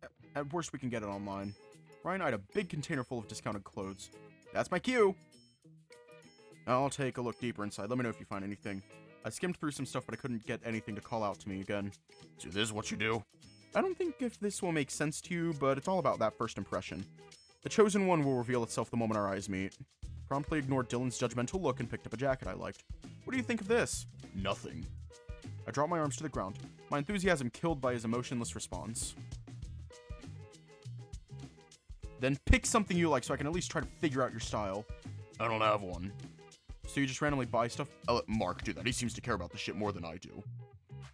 we can get it online. Ryan eyed a big container full of discounted clothes. That's my cue! I'll take a look deeper inside. Let me know if you find anything. I skimmed through some stuff, but I couldn't get anything to call out to me again. So this is what you do? I don't think if this will make sense to you, but it's all about that first impression. The chosen one will reveal itself the moment our eyes meet. Promptly ignored Dylan's judgmental look and picked up a jacket I liked. What do you think of this? Nothing. I dropped my arms to the ground, my enthusiasm killed by his emotionless response. Then pick something you like so I can at least try to figure out your style. I don't have one. So you just randomly buy stuff? I'll let Mark do that. He seems to care about the shit more than I do.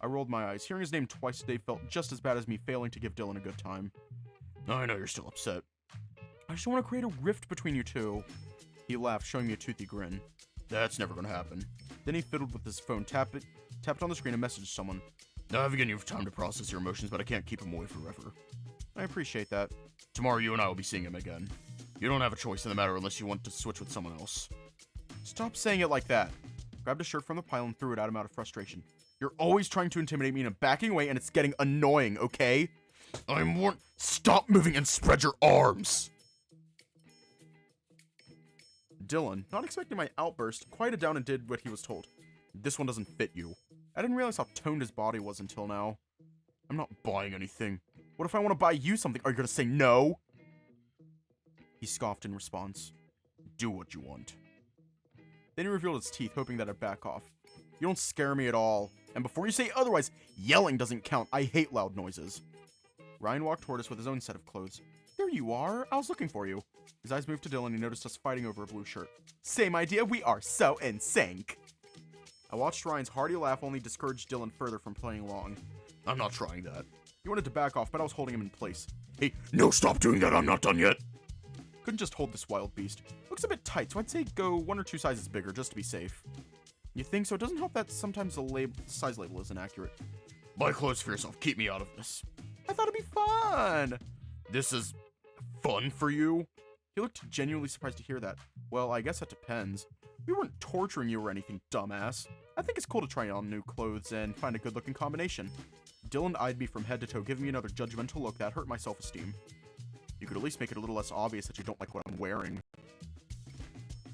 I rolled my eyes. Hearing his name twice today felt just as bad as me failing to give Dylan a good time. I know you're still upset. I just want to create a rift between you two. He laughed, showing me a toothy grin. That's never gonna happen. Then he fiddled with his phone, tapped on the screen and messaged someone. I've given you time to process your emotions, but I can't keep him away forever. I appreciate that. Tomorrow you and I will be seeing him again. You don't have a choice in the matter unless you want to switch with someone else. Stop saying it like that. Grabbed a shirt from the pile and threw it at him out of frustration. You're always trying to intimidate me and I'm backing away and it's getting annoying, okay? I'm warned. Stop moving and spread your arms! Dylan, not expecting my outburst, quieted down and did what he was told. This one doesn't fit you. I didn't realize how toned his body was until now. I'm not buying anything. What if I want to buy you something? Are you gonna say no? He scoffed in response. Do what you want. Then he revealed his teeth, hoping that I'd back off. You don't scare me at all. And before you say otherwise, yelling doesn't count. I hate loud noises. Ryan walked toward us with his own set of clothes. There you are. I was looking for you. His eyes moved to Dylan and he noticed us fighting over a blue shirt. Same idea. We are so in sync. I watched Ryan's hearty laugh only discourage Dylan further from playing along. I'm not trying that. He wanted to back off, but I was holding him in place. Hey, no, stop doing that. I'm not done yet. Couldn't just hold this wild beast. Looks a bit tight, so I'd say go 1 or 2 sizes bigger just to be safe. You think so? It doesn't help that sometimes the size label isn't accurate. Buy clothes for yourself. Keep me out of this. I thought it'd be fun. This is fun for you? He looked genuinely surprised to hear that. Well, I guess that depends. We weren't torturing you or anything, dumbass. I think it's cool to try on new clothes and find a good-looking combination. Dylan eyed me from head to toe, giving me another judgmental look that hurt my self-esteem. You could at least make it a little less obvious that you don't like what I'm wearing.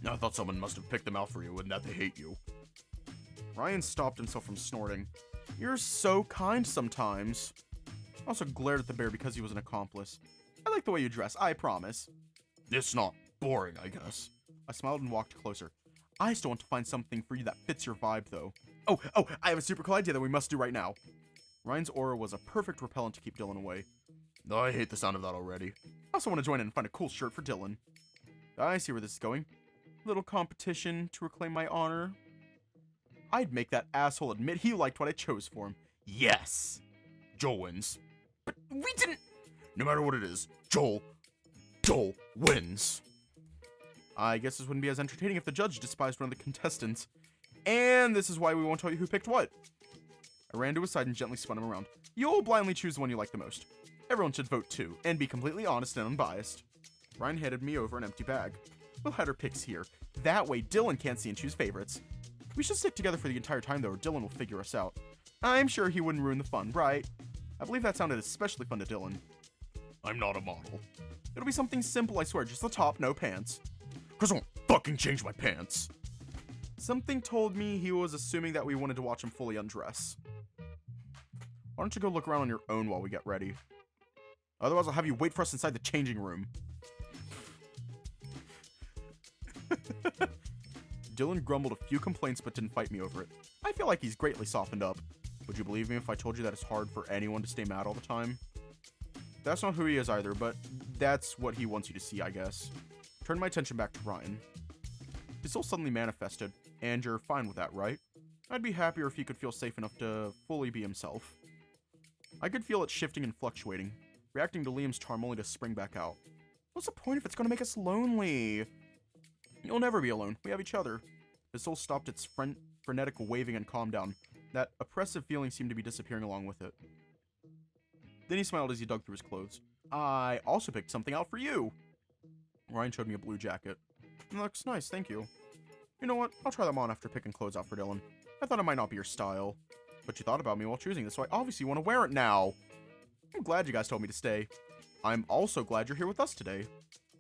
I thought someone must have picked them out for you and that they hate you. Ryan stopped himself from snorting. You're so kind sometimes. I also glared at the bear because he was an accomplice. I like the way you dress, I promise. It's not boring, I guess. I smiled and walked closer. I still want to find something for you that fits your vibe, though. Oh, I have a super cool idea that we must do right now. Ryan's aura was a perfect repellent to keep Dylan away. I hate the sound of that already. I also want to join in and find a cool shirt for Dylan. I see where this is going. Little competition to reclaim my honor. I'd make that asshole admit he liked what I chose for him. Yes! Joel wins. But we didn't... No matter what it is, Joel wins. I guess this wouldn't be as entertaining if the judge despised one of the contestants. And this is why we won't tell you who picked what. I ran to his side and gently spun him around. You'll blindly choose the one you like the most. Everyone should vote too, and be completely honest and unbiased. Ryan handed me over an empty bag. We'll hide our picks here. That way Dylan can't see and choose favorites. We should stick together for the entire time though, or Dylan will figure us out. I'm sure he wouldn't ruin the fun, right? I believe that sounded especially fun to Dylan. I'm not a model. It'll be something simple, I swear, just the top, no pants. Chris won't fucking change my pants. Something told me he was assuming that we wanted to watch him fully undress. Why don't you go look around on your own while we get ready? Otherwise, I'll have you wait for us inside the changing room. Dylan grumbled a few complaints but didn't fight me over it. I feel like he's greatly softened up. Would you believe me if I told you that it's hard for anyone to stay mad all the time? That's not who he is either, but that's what he wants you to see, I guess. Turned my attention back to Ryan. His soul suddenly manifested, and you're fine with that, right? I'd be happier if he could feel safe enough to fully be himself. I could feel it shifting and fluctuating, reacting to Liam's charm only to spring back out. What's the point if it's gonna make us lonely? You'll never be alone. We have each other. His soul stopped its frenetic waving and calmed down. That oppressive feeling seemed to be disappearing along with it. Then he smiled as he dug through his clothes. I also picked something out for you. Ryan showed me a blue jacket. It looks nice, thank you. You know what? I'll try them on after picking clothes out for Dylan. I thought it might not be your style. But you thought about me while choosing this, so I obviously want to wear it now. I'm glad you guys told me to stay. I'm also glad you're here with us today.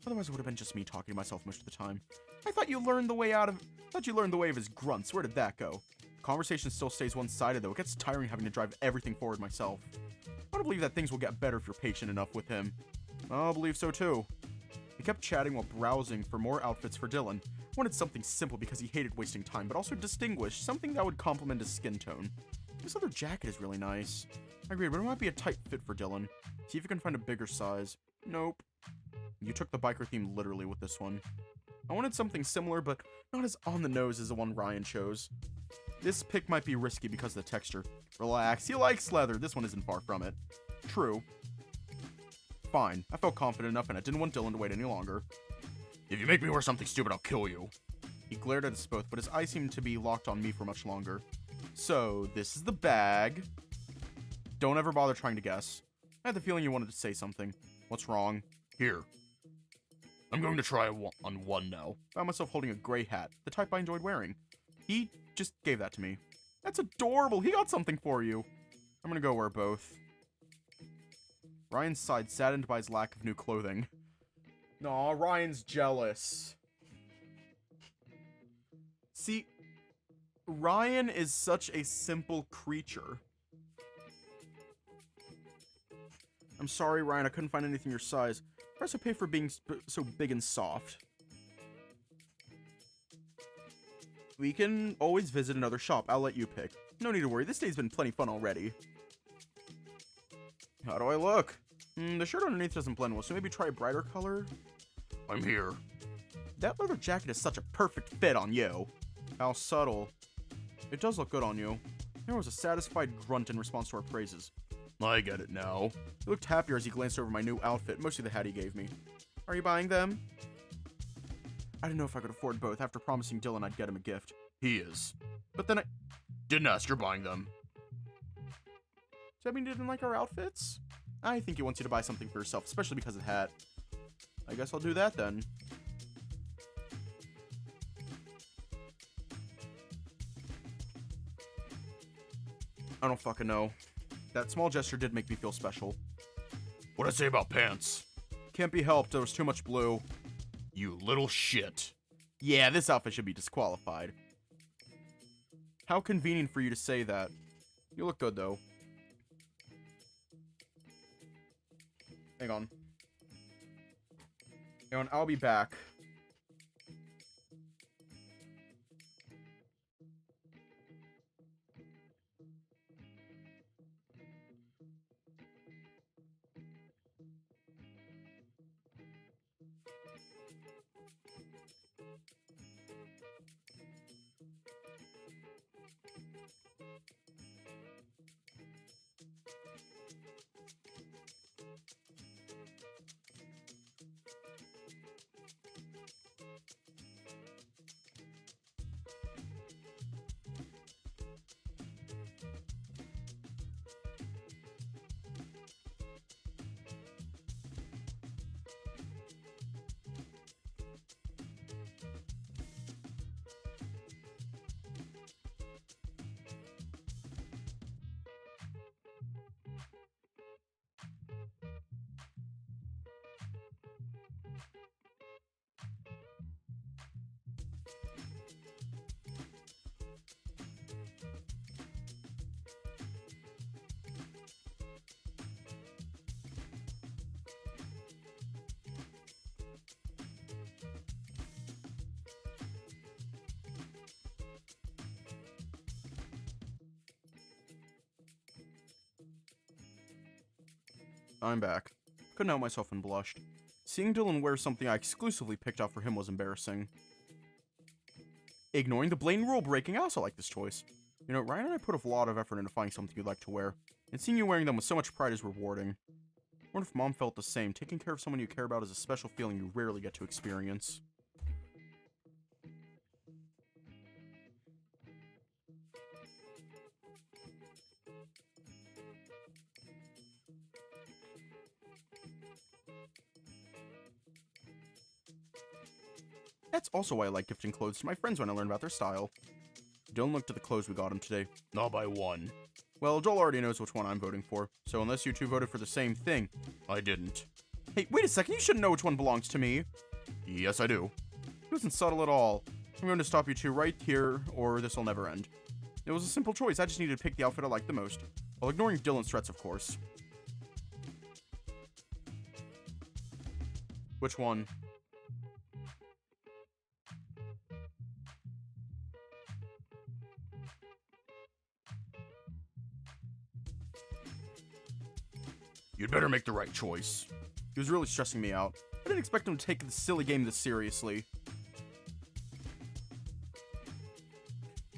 Otherwise, it would have been just me talking to myself most of the time. I thought you learned the way of his grunts. Where did that go? Conversation still stays one-sided, though. It gets tiring having to drive everything forward myself. I want to believe that things will get better if you're patient enough with him. I'll believe so, too. He kept chatting while browsing for more outfits for Dylan. Wanted something simple because he hated wasting time, but also distinguished, something that would complement his skin tone. This other jacket is really nice. I agree, but it might be a tight fit for Dylan. See if you can find a bigger size. Nope. You took the biker theme literally with this one. I wanted something similar, but not as on the nose as the one Ryan chose. This pick might be risky because of the texture. Relax, he likes leather. This one isn't far from it. True. Fine. I felt confident enough and I didn't want Dylan to wait any longer. If you make me wear something stupid, I'll kill you. He glared at us both, but his eyes seemed to be locked on me for much longer. So, this is the bag. Don't ever bother trying to guess. I had the feeling you wanted to say something. What's wrong? Here. I'm going to try on one now. Found myself holding a gray hat, the type I enjoyed wearing. He just gave that to me. That's adorable. He got something for you. I'm gonna go wear both. Ryan sighed, saddened by his lack of new clothing. Aw, Ryan's jealous. See, Ryan is such a simple creature. I'm sorry, Ryan, I couldn't find anything your size. Price I pay for being so big and soft. We can always visit another shop. I'll let you pick. No need to worry. This day's been plenty fun already. How do I look? The shirt underneath doesn't blend well, so maybe try a brighter color? I'm here. That leather jacket is such a perfect fit on you. How subtle. It does look good on you. There was a satisfied grunt in response to our praises. I get it now. He looked happier as he glanced over my new outfit, mostly the hat he gave me. Are you buying them? I didn't know if I could afford both after promising Dylan I'd get him a gift. He is. But then I didn't ask, you're buying them. Does that mean you didn't like our outfits? I think he wants you to buy something for yourself, especially because of the hat. I guess I'll do that then. I don't fucking know. That small gesture did make me feel special. What'd I say about pants? Can't be helped, there was too much blue. You little shit. Yeah, this outfit should be disqualified. How convenient for you to say that. You look good, though. Hang on. Hang on, I'll be back. I'm back. Couldn't help myself and blushed. Seeing Dylan wear something I exclusively picked out for him was embarrassing. Ignoring the blatant rule breaking, I also like this choice. You know, Ryan and I put a lot of effort into finding something you'd like to wear, and seeing you wearing them with so much pride is rewarding. I wonder if Mom felt the same. Taking care of someone you care about is a special feeling you rarely get to experience. That's also why I like gifting clothes to my friends when I learn about their style. Dylan looked at the clothes we got him today. Not by one. Well, Joel already knows which one I'm voting for, so unless you two voted for the same thing, I didn't. Hey, wait a second, you shouldn't know which one belongs to me. Yes, I do. It wasn't subtle at all. I'm going to stop you two right here, or this will never end. It was a simple choice, I just needed to pick the outfit I liked the most. While ignoring Dylan's threats, of course. Which one? You'd better make the right choice. He was really stressing me out. I didn't expect him to take the silly game this seriously.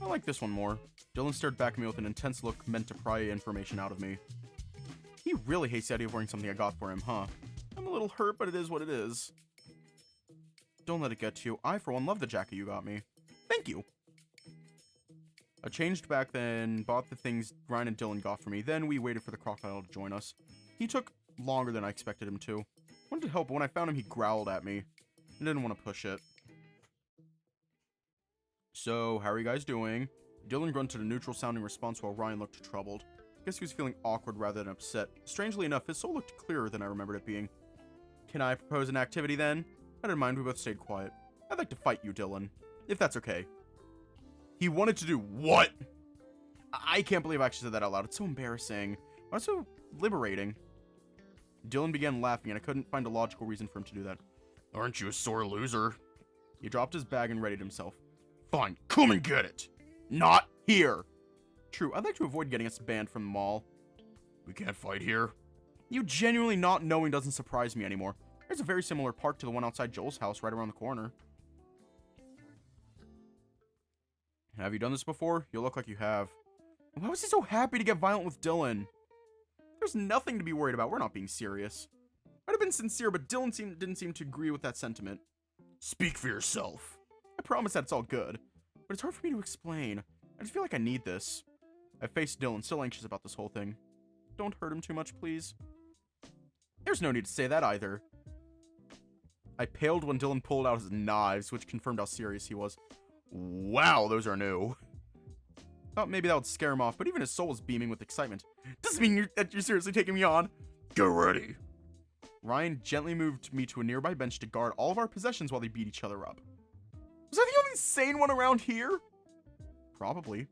I like this one more. Dylan stared back at me with an intense look meant to pry information out of me. He really hates the idea of wearing something I got for him, huh? I'm a little hurt, but it is what it is. Don't let it get to you. I, for one, love the jacket you got me. Thank you. I changed back then, bought the things Ryan and Dylan got for me. Then we waited for the crocodile to join us. He took longer than I expected him to. Wanted to help, but when I found him, he growled at me. I didn't want to push it. So, how are you guys doing? Dylan grunted a neutral-sounding response while Ryan looked troubled. I guess he was feeling awkward rather than upset. Strangely enough, his soul looked clearer than I remembered it being. Can I propose an activity then? I didn't mind, we both stayed quiet. I'd like to fight you, Dylan. If that's okay. He wanted to do what? I can't believe I actually said that out loud. It's so embarrassing. Why so liberating? Dylan began laughing, and I couldn't find a logical reason for him to do that. Aren't you a sore loser? He dropped his bag and readied himself. Fine, come and get it. Not here. True, I'd like to avoid getting us banned from the mall. We can't fight here. You genuinely not knowing doesn't surprise me anymore. There's a very similar park to the one outside Joel's house right around the corner. Have you done this before? You look like you have. Why was he so happy to get violent with Dylan? There's nothing to be worried about. We're not being serious. I'd have been sincere, but Dylan didn't seem to agree with that sentiment. Speak for yourself. I promise that it's all good. But it's hard for me to explain. I just feel like I need this. I faced Dylan, still anxious about this whole thing. Don't hurt him too much, please. There's no need to say that either. I paled when Dylan pulled out his knives, which confirmed how serious he was. Wow, those are new. Thought maybe that would scare him off, but even his soul was beaming with excitement. Does this mean that you're seriously taking me on? Get ready. Ryan gently moved me to a nearby bench to guard all of our possessions while they beat each other up. Was I the only sane one around here? Probably.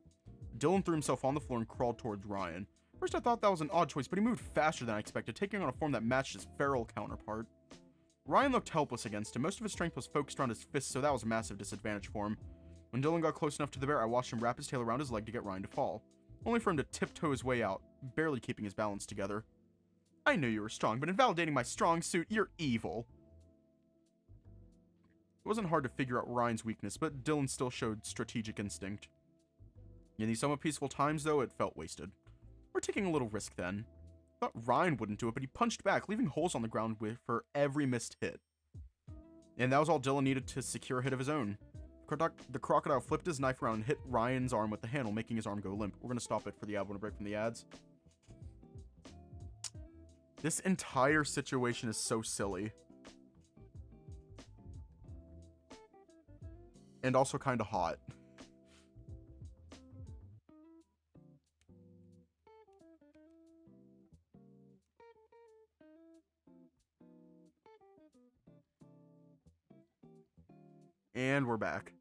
Dylan threw himself on the floor and crawled towards Ryan. First I thought that was an odd choice, but he moved faster than I expected, taking on a form that matched his feral counterpart. Ryan looked helpless against him. Most of his strength was focused around his fists, so that was a massive disadvantage for him. When Dylan got close enough to the bear, I watched him wrap his tail around his leg to get Ryan to fall, only for him to tiptoe his way out, barely keeping his balance together. I knew you were strong, but invalidating my strong suit, you're evil. It wasn't hard to figure out Ryan's weakness, but Dylan still showed strategic instinct. In these somewhat peaceful times, though, it felt wasted. We're taking a little risk then. Thought Ryan wouldn't do it, but he punched back, leaving holes on the ground for every missed hit. And that was all Dylan needed to secure a hit of his own. The crocodile flipped his knife around and hit Ryan's arm with the handle, making his arm go limp. We're going to stop it for the ad. Want to break from the ads? This entire situation is so silly. And also kind of hot. And we're back.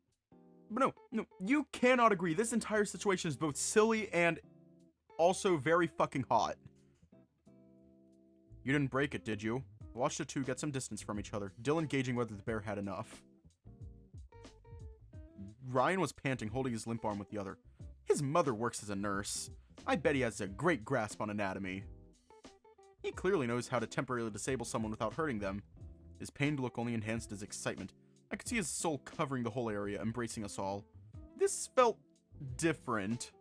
But no, you cannot agree. This entire situation is both silly and also very fucking hot. You didn't break it, did you? Watch the two get some distance from each other, Dylan gauging whether the bear had enough. Ryan was panting, holding his limp arm with the other. His mother works as a nurse. I bet he has a great grasp on anatomy. He clearly knows how to temporarily disable someone without hurting them. His pained look only enhanced his excitement. I could see his soul covering the whole area, embracing us all. This felt different.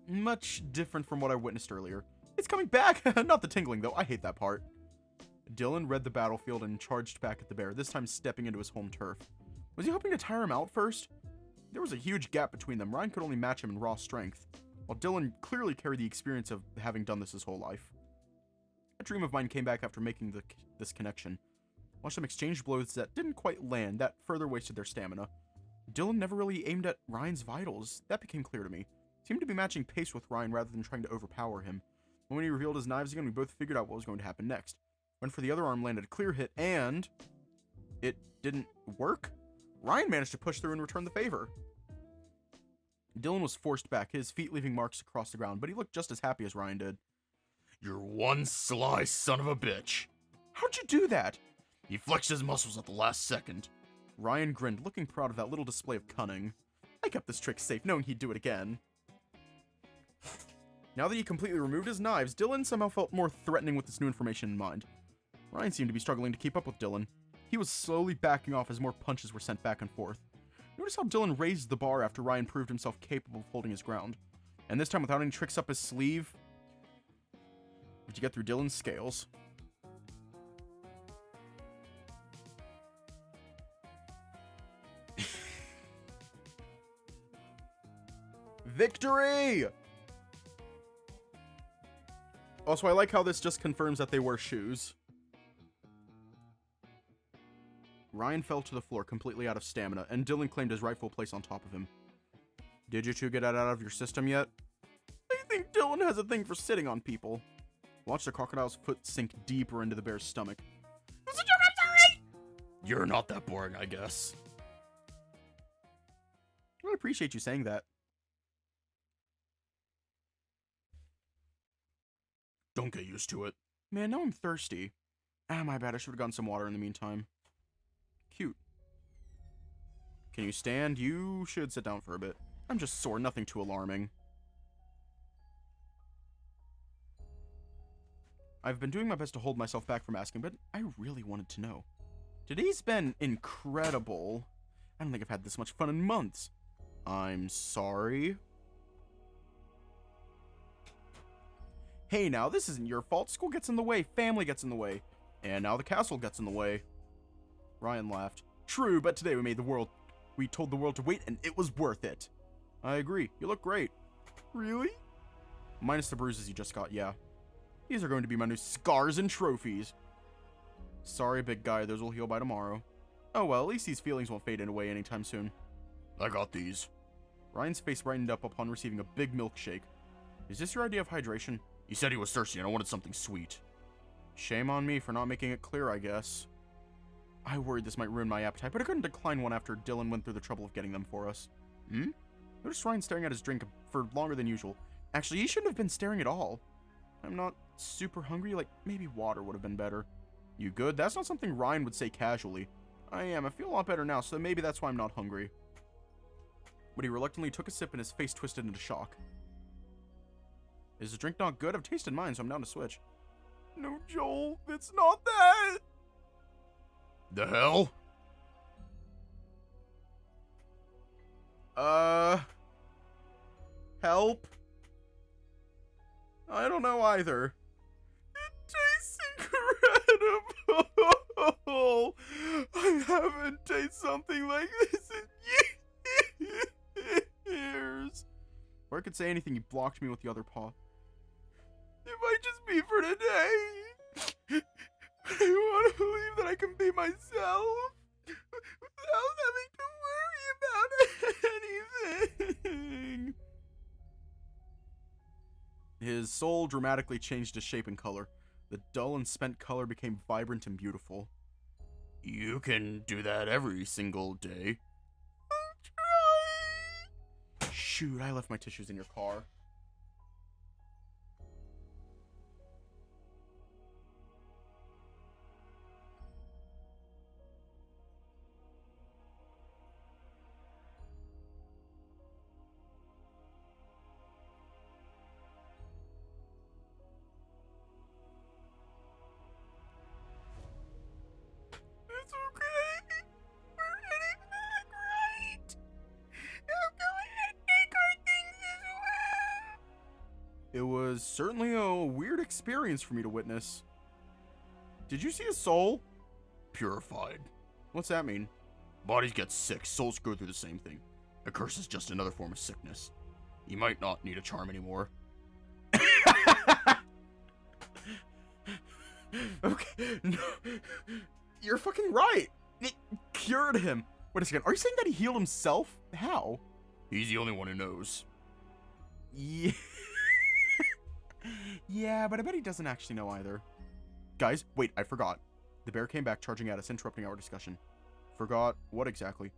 Much different from what I witnessed earlier. It's coming back! Not the tingling, though. I hate that part. Dylan read the battlefield and charged back at the bear, this time stepping into his home turf. Was he hoping to tire him out first? There was a huge gap between them. Ryan could only match him in raw strength, while Dylan clearly carried the experience of having done this his whole life. A dream of mine came back after making this connection. Watched them exchange blows that didn't quite land, that further wasted their stamina. Dylan never really aimed at Ryan's vitals. That became clear to me. Seemed to be matching pace with Ryan rather than trying to overpower him. When he revealed his knives again, we both figured out what was going to happen next. Went for the other arm, landed a clear hit, and it didn't work? Ryan managed to push through and return the favor. Dylan was forced back, his feet leaving marks across the ground, but he looked just as happy as Ryan did. You're one sly son of a bitch. How'd you do that? He flexed his muscles at the last second. Ryan grinned, looking proud of that little display of cunning. I kept this trick safe, knowing he'd do it again. Now that he completely removed his knives, Dylan somehow felt more threatening with this new information in mind. Ryan seemed to be struggling to keep up with Dylan. He was slowly backing off as more punches were sent back and forth. Notice how Dylan raised the bar after Ryan proved himself capable of holding his ground. And this time without any tricks up his sleeve. Did you get through Dylan's scales? Victory! Also, I like how this just confirms that they wear shoes. Ryan fell to the floor completely out of stamina, and Dylan claimed his rightful place on top of him. Did you two get that out of your system yet? I think Dylan has a thing for sitting on people. Watch the crocodile's foot sink deeper into the bear's stomach. It was a joke, I'm sorry! You're not that boring, I guess. I appreciate you saying that. Don't get used to it. Man, now I'm thirsty. Ah, my bad. I should have gotten some water in the meantime. Cute. Can you stand? You should sit down for a bit. I'm just sore, nothing too alarming. I've been doing my best to hold myself back from asking, but I really wanted to know. Today's been incredible. I don't think I've had this much fun in months. I'm sorry. Hey now, this isn't your fault. School gets in the way, family gets in the way, and now the castle gets in the way. Ryan laughed. True, but today we told the world to wait, and it was worth it. I agree. You look great. Really? Minus the bruises you just got, yeah. These are going to be my new scars and trophies. Sorry, big guy. Those will heal by tomorrow. Oh well, at least these feelings won't fade away anytime soon. I got these. Ryan's face brightened up upon receiving a big milkshake. Is this your idea of hydration? He said he was thirsty and I wanted something sweet. Shame on me for not making it clear, I guess. I worried this might ruin my appetite, but I couldn't decline one after Dylan went through the trouble of getting them for us. Noticed Ryan staring at his drink for longer than usual. Actually, he shouldn't have been staring at all. I'm not super hungry, like maybe water would have been better. You good? That's not something Ryan would say casually. I am. I feel a lot better now, so maybe that's why I'm not hungry. But he reluctantly took a sip and his face twisted into shock. Is the drink not good? I've tasted mine, so I'm down to switch. No, Joel, it's not that! The hell? Help? I don't know either. It tastes incredible! I haven't tasted something like this in years. Or I could say anything, he blocked me with the other paw. It might just be for today. I want to believe that I can be myself without having to worry about anything. His soul dramatically changed its shape and color. The dull and spent color became vibrant and beautiful. You can do that every single day. I'll try. Shoot, I left my tissues in your car. It was certainly a weird experience for me to witness. Did you see a soul? Purified. What's that mean? Bodies get sick, souls go through the same thing. A curse is just another form of sickness. You might not need a charm anymore. Okay, no. You're fucking right. It cured him. Wait a second, are you saying that he healed himself? How? He's the only one who knows. Yeah. Yeah, but I bet he doesn't actually know either. Guys, wait, I forgot. The bear came back charging at us, interrupting our discussion. Forgot what exactly?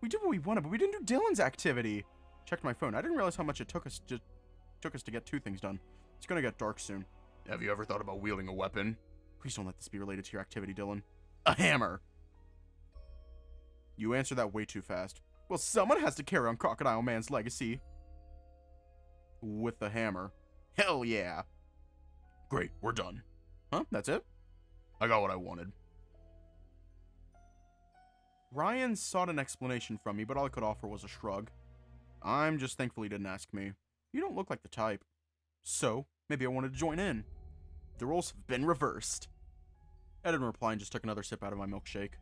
We did what we wanted, but we didn't do Dylan's activity. Checked my phone. I didn't realize how much it took us to get two things done. It's gonna get dark soon. Have you ever thought about wielding a weapon? Please don't let this be related to your activity, Dylan. A hammer. You answer that way too fast. Well, someone has to carry on Crocodile Man's legacy. With the hammer. Hell yeah. Great, we're done. Huh? That's it? I got what I wanted. Ryan sought an explanation from me, but all I could offer was a shrug. I'm just thankful he didn't ask me. You don't look like the type. So, maybe I wanted to join in. The roles have been reversed. I didn't reply and just took another sip out of my milkshake.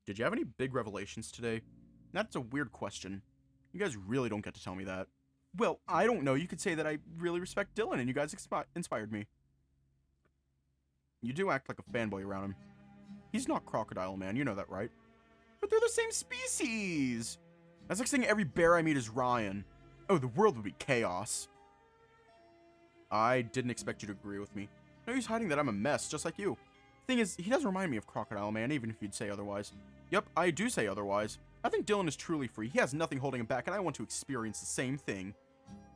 Did you have any big revelations today? That's a weird question. You guys really don't get to tell me that. Well, I don't know. You could say that I really respect Dylan and you guys inspired me. You do act like a fanboy around him. He's not Crocodile Man, you know that, right? But they're the same species! That's like saying every bear I meet is Ryan. Oh, the world would be chaos. I didn't expect you to agree with me. No use hiding that I'm a mess, just like you. Thing is, he does remind me of Crocodile Man, even if you'd say otherwise. Yep, I do say otherwise. I think Dylan is truly free. He has nothing holding him back, and I want to experience the same thing.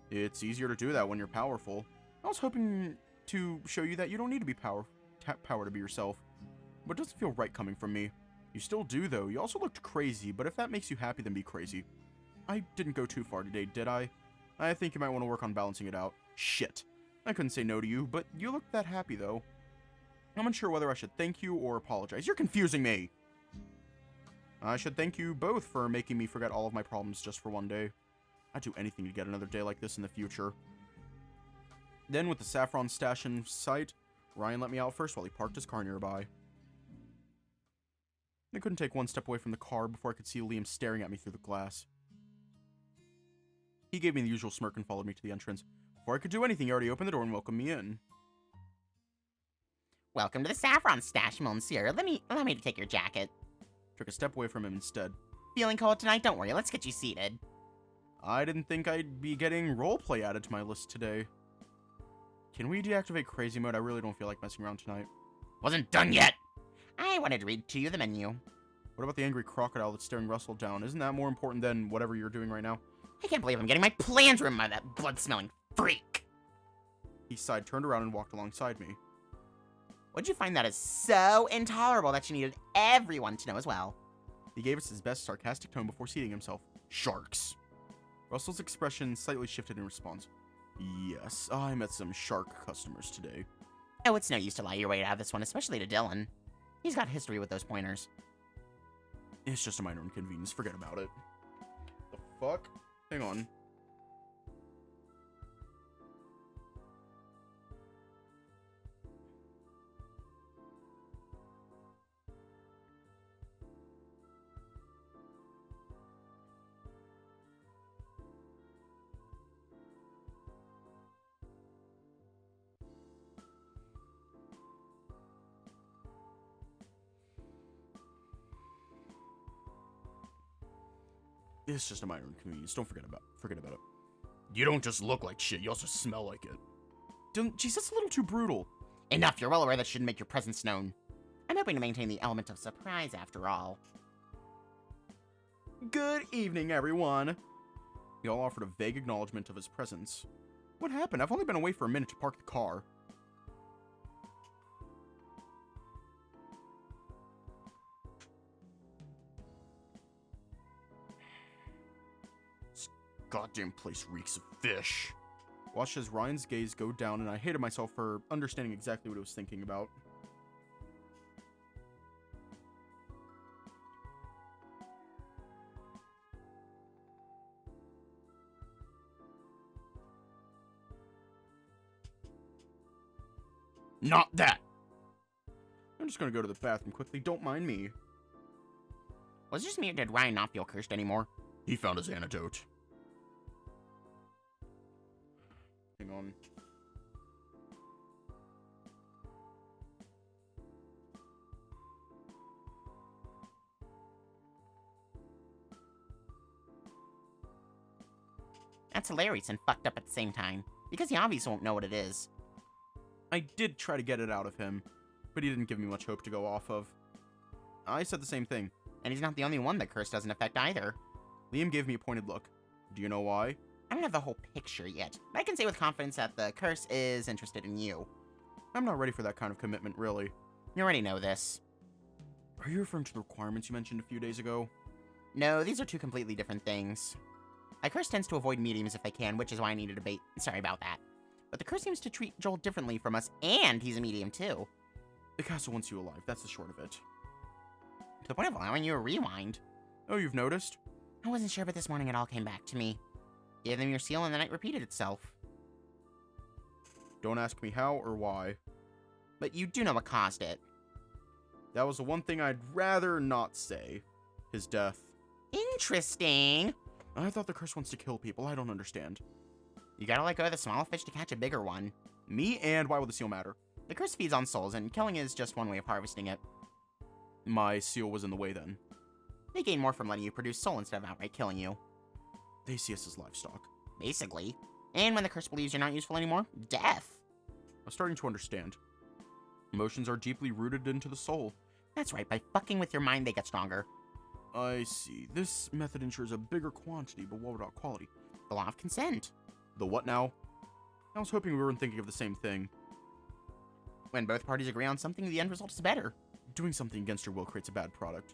It's easier to do that when you're powerful. I was hoping to show you that you don't need to be power to be yourself. But it doesn't feel right coming from me. You still do, though. You also looked crazy, but if that makes you happy, then be crazy. I didn't go too far today, did I? I think you might want to work on balancing it out. Shit. I couldn't say no to you, but you looked that happy, though. I'm unsure whether I should thank you or apologize. You're confusing me! I should thank you both for making me forget all of my problems just for one day. I'd do anything to get another day like this in the future. Then, with the saffron stash in sight, Ryan let me out first while he parked his car nearby. I couldn't take one step away from the car before I could see Liam staring at me through the glass. He gave me the usual smirk and followed me to the entrance. Before I could do anything, he already opened the door and welcomed me in. Welcome to the Saffron Stash, Monsieur. Allow me to take your jacket. Took a step away from him instead. Feeling cold tonight? Don't worry, let's get you seated. I didn't think I'd be getting roleplay added to my list today. Can we deactivate crazy mode? I really don't feel like messing around tonight. Wasn't done yet! I wanted to read to you the menu. What about the angry crocodile that's staring Russell down? Isn't that more important than whatever you're doing right now? I can't believe I'm getting my plans ruined by that blood-smelling freak! He sighed, turned around, and walked alongside me. Would you find that is so intolerable that you needed everyone to know as well? He gave us his best sarcastic tone before seating himself. Sharks. Russell's expression slightly shifted in response. Yes, I met some shark customers today. Oh, it's no use to lie your way out of this one, especially to Dylan. He's got history with those pointers. It's just a minor inconvenience. Forget about it. The fuck? Hang on. It's just a minor inconvenience. Don't forget about it. You don't just look like shit, you also smell like it. Jeez, that's a little too brutal. Enough, you're well aware that shouldn't make your presence known. I'm hoping to maintain the element of surprise after all. Good evening, everyone. He all offered a vague acknowledgement of his presence. What happened? I've only been away for a minute to park the car. This goddamn place reeks of fish. Watched as Ryan's gaze go down, and I hated myself for understanding exactly what he was thinking about. Not that! I'm just gonna go to the bathroom quickly, don't mind me. Was it just me or did Ryan not feel cursed anymore? He found his antidote. Hang on. That's hilarious and fucked up at the same time, because he obviously won't know what it is. I did try to get it out of him, but he didn't give me much hope to go off of. I said the same thing. And he's not the only one the curse doesn't affect either. Liam gave me a pointed look. Do you know why? I don't have the whole picture yet, but I can say with confidence that the curse is interested in you. I'm not ready for that kind of commitment, really. You already know this. Are you referring to the requirements you mentioned a few days ago? No, these are two completely different things. A curse tends to avoid mediums if they can, which is why I needed a bait. Sorry about that. But the curse seems to treat Joel differently from us, and he's a medium too. The castle wants you alive, that's the short of it. the point of allowing you a rewind? Oh, you've noticed? I wasn't sure, but this morning it all came back to me. Gave them your seal and the night repeated itself. Don't ask me how or why. But you do know what caused it. That was the one thing I'd rather not say. His death. Interesting. I thought the curse wants to kill people. I don't understand. You gotta let go of the small fish to catch a bigger one. Me, and why would the seal matter? The curse feeds on souls, and killing is just one way of harvesting it. My seal was in the way then. They gain more from letting you produce soul instead of outright killing you. They see us as livestock. Basically. And when the curse believes you're not useful anymore, death. I'm starting to understand. Emotions are deeply rooted into the soul. That's right, by fucking with your mind, they get stronger. I see. This method ensures a bigger quantity, but what about quality? The law of consent. The what now? I was hoping we weren't thinking of the same thing. When both parties agree on something, the end result is better. Doing something against your will creates a bad product.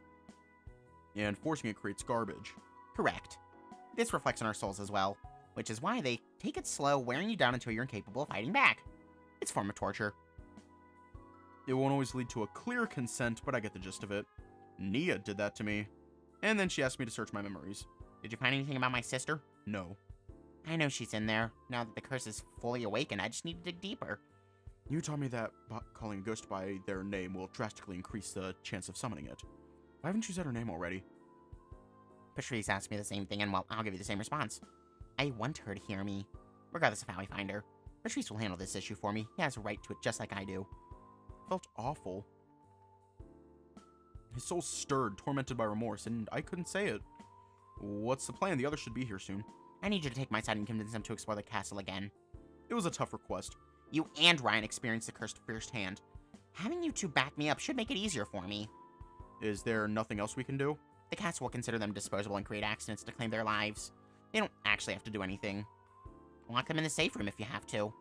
And forcing it creates garbage. Correct. This reflects on our souls as well, which is why they take it slow, wearing you down until you're incapable of fighting back. It's a form of torture. It won't always lead to a clear consent, but I get the gist of it. Nia did that to me. And then she asked me to search my memories. Did you find anything about my sister? No. I know she's in there. Now that the curse is fully awakened, I just need to dig deeper. You taught me that calling a ghost by their name will drastically increase the chance of summoning it. Why haven't you said her name already? Patrice asked me the same thing, and well, I'll give you the same response. I want her to hear me, regardless of how I find her. Patrice will handle this issue for me. He has a right to it just like I do. Felt awful. His soul stirred, tormented by remorse, and I couldn't say it. What's the plan? The others should be here soon. I need you to take my side and convince them to explore the castle again. It was a tough request. You and Ryan experienced the curse firsthand. Having you two back me up should make it easier for me. Is there nothing else we can do? The castle will consider them disposable and create accidents to claim their lives. They don't actually have to do anything. Lock them in the safe room if you have to.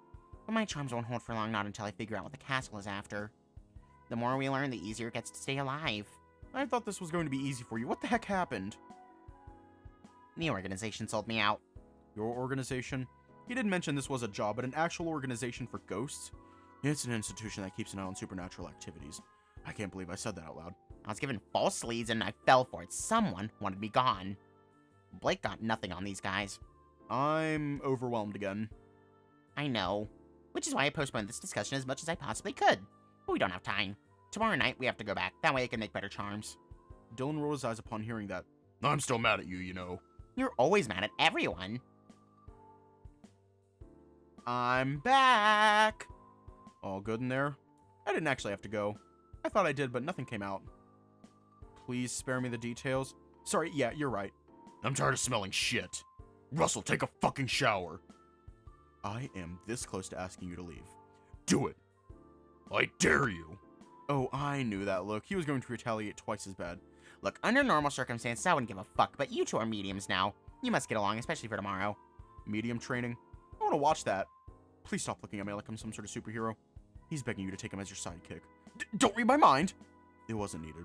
But my charms won't hold for long, not until I figure out what the castle is after. The more we learn, the easier it gets to stay alive. I thought this was going to be easy for you. What the heck happened? The organization sold me out. Your organization? He did mention this was a job, but an actual organization for ghosts? It's an institution that keeps an eye on supernatural activities. I can't believe I said that out loud. I was given false leads and I fell for it. Someone wanted me gone. Blake got nothing on these guys. I'm overwhelmed again. I know. Which is why I postponed this discussion as much as I possibly could. But we don't have time. Tomorrow night, we have to go back. That way I can make better charms. Dylan rolled his eyes upon hearing that. I'm still mad at you, you know. You're always mad at everyone. I'm back! All good in there? I didn't actually have to go. I thought I did, but nothing came out. Please spare me the details. Sorry, yeah, you're right. I'm tired of smelling shit. Russell, take a fucking shower. I am this close to asking you to leave. Do it. I dare you. Oh, I knew that look. He was going to retaliate twice as bad. Look, under normal circumstances, I wouldn't give a fuck, but you two are mediums now. You must get along, especially for tomorrow. Medium training? I want to watch that. Please stop looking at me like I'm some sort of superhero. He's begging you to take him as your sidekick. Don't read my mind! It wasn't needed.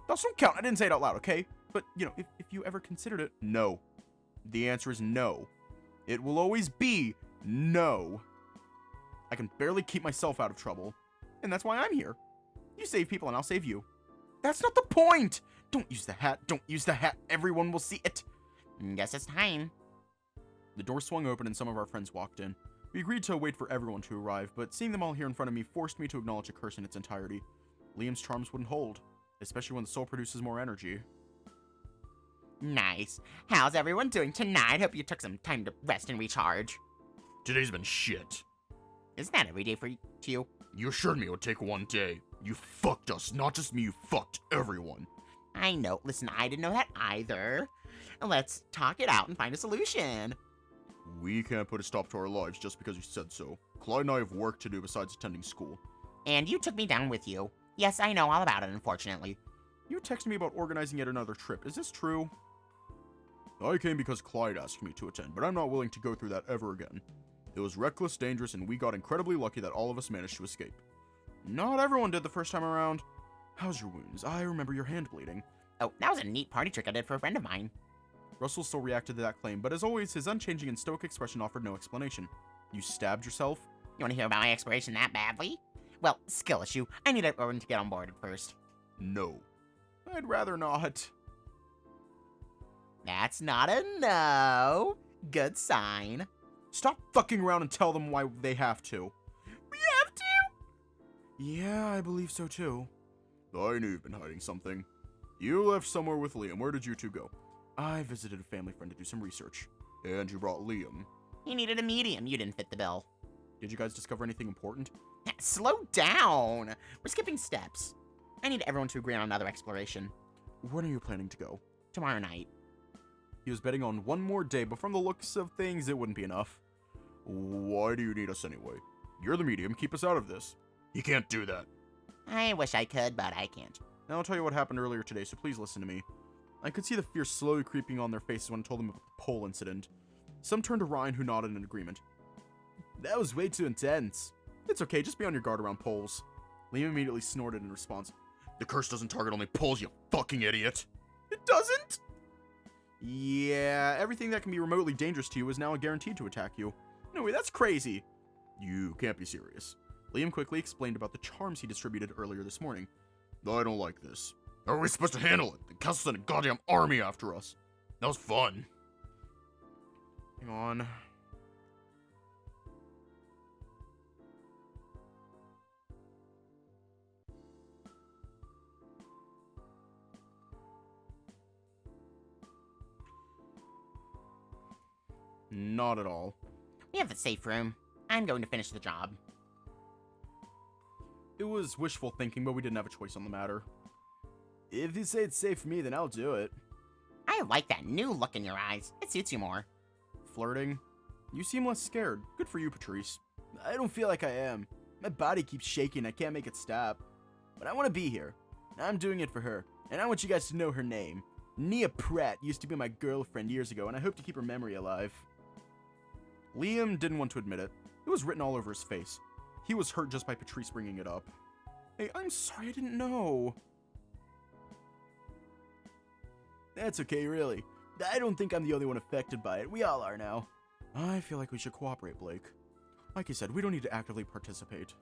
Those don't count. I didn't say it out loud, okay? But, you know, if you ever considered it, no. The answer is no. It will always be no. I can barely keep myself out of trouble. And that's why I'm here. You save people and I'll save you. That's not the point! Don't use the hat. Don't use the hat. Everyone will see it. Guess it's time. The door swung open and some of our friends walked in. We agreed to wait for everyone to arrive, but seeing them all here in front of me forced me to acknowledge a curse in its entirety. Liam's charms wouldn't hold, especially when the soul produces more energy. Nice. How's everyone doing tonight? Hope you took some time to rest and recharge. Today's been shit. Isn't that every day for you? You assured me it would take one day. You fucked us, not just me, you fucked everyone. I know. Listen, I didn't know that either. Let's talk it out and find a solution. We can't put a stop to our lives just because you said so. Clyde and I have work to do besides attending school. And you took me down with you. Yes, I know all about it, unfortunately. You texted me about organizing yet another trip. Is this true? I came because Clyde asked me to attend, but I'm not willing to go through that ever again. It was reckless, dangerous, and we got incredibly lucky that all of us managed to escape. Not everyone did the first time around. How's your wounds? I remember your hand bleeding. Oh, that was a neat party trick I did for a friend of mine. Russell still reacted to that claim, but as always, his unchanging and stoic expression offered no explanation. You stabbed yourself? You want to hear about my exploration that badly? Well, skill issue. I need everyone to get on board at first. No. I'd rather not. That's not a no. Good sign. Stop fucking around and tell them why they have to. We have to? Yeah, I believe so too. I knew you've been hiding something. You left somewhere with Liam. Where did you two go? I visited a family friend to do some research. And you brought Liam. You needed a medium. You didn't fit the bill. Did you guys discover anything important? Slow down. We're skipping steps. I need everyone to agree on another exploration. When are you planning to go? Tomorrow night. He was betting on one more day, but from the looks of things, it wouldn't be enough. Why do you need us anyway? You're the medium. Keep us out of this. You can't do that. I wish I could, but I can't. Now I'll tell you what happened earlier today, so please listen to me. I could see the fear slowly creeping on their faces when I told them about the pole incident. Some turned to Ryan, who nodded in agreement. That was way too intense. It's okay, just be on your guard around poles. Liam immediately snorted in response. The curse doesn't target only poles, you fucking idiot. It doesn't? Yeah, everything that can be remotely dangerous to you is now guaranteed to attack you. No way, that's crazy. You can't be serious. Liam quickly explained about the charms he distributed earlier this morning. I don't like this. How are we supposed to handle it? The castle sent a goddamn army after us. That was fun. Hang on. Not at all. We have the safe room. I'm going to finish the job. It was wishful thinking, but we didn't have a choice on the matter. If you say it's safe for me, then I'll do it. I like that new look in your eyes. It suits you more. Flirting? You seem less scared. Good for you, Patrice. I don't feel like I am. My body keeps shaking. I can't make it stop. But I want to be here. I'm doing it for her. And I want you guys to know her name. Nia Pratt used to be my girlfriend years ago, and I hope to keep her memory alive. Liam didn't want to admit it. It was written all over his face. He was hurt just by Patrice bringing it up. Hey, I'm sorry, I didn't know. That's okay, really. I don't think I'm the only one affected by it. We all are now. I feel like we should cooperate, Blake. Like you said, we don't need to actively participate.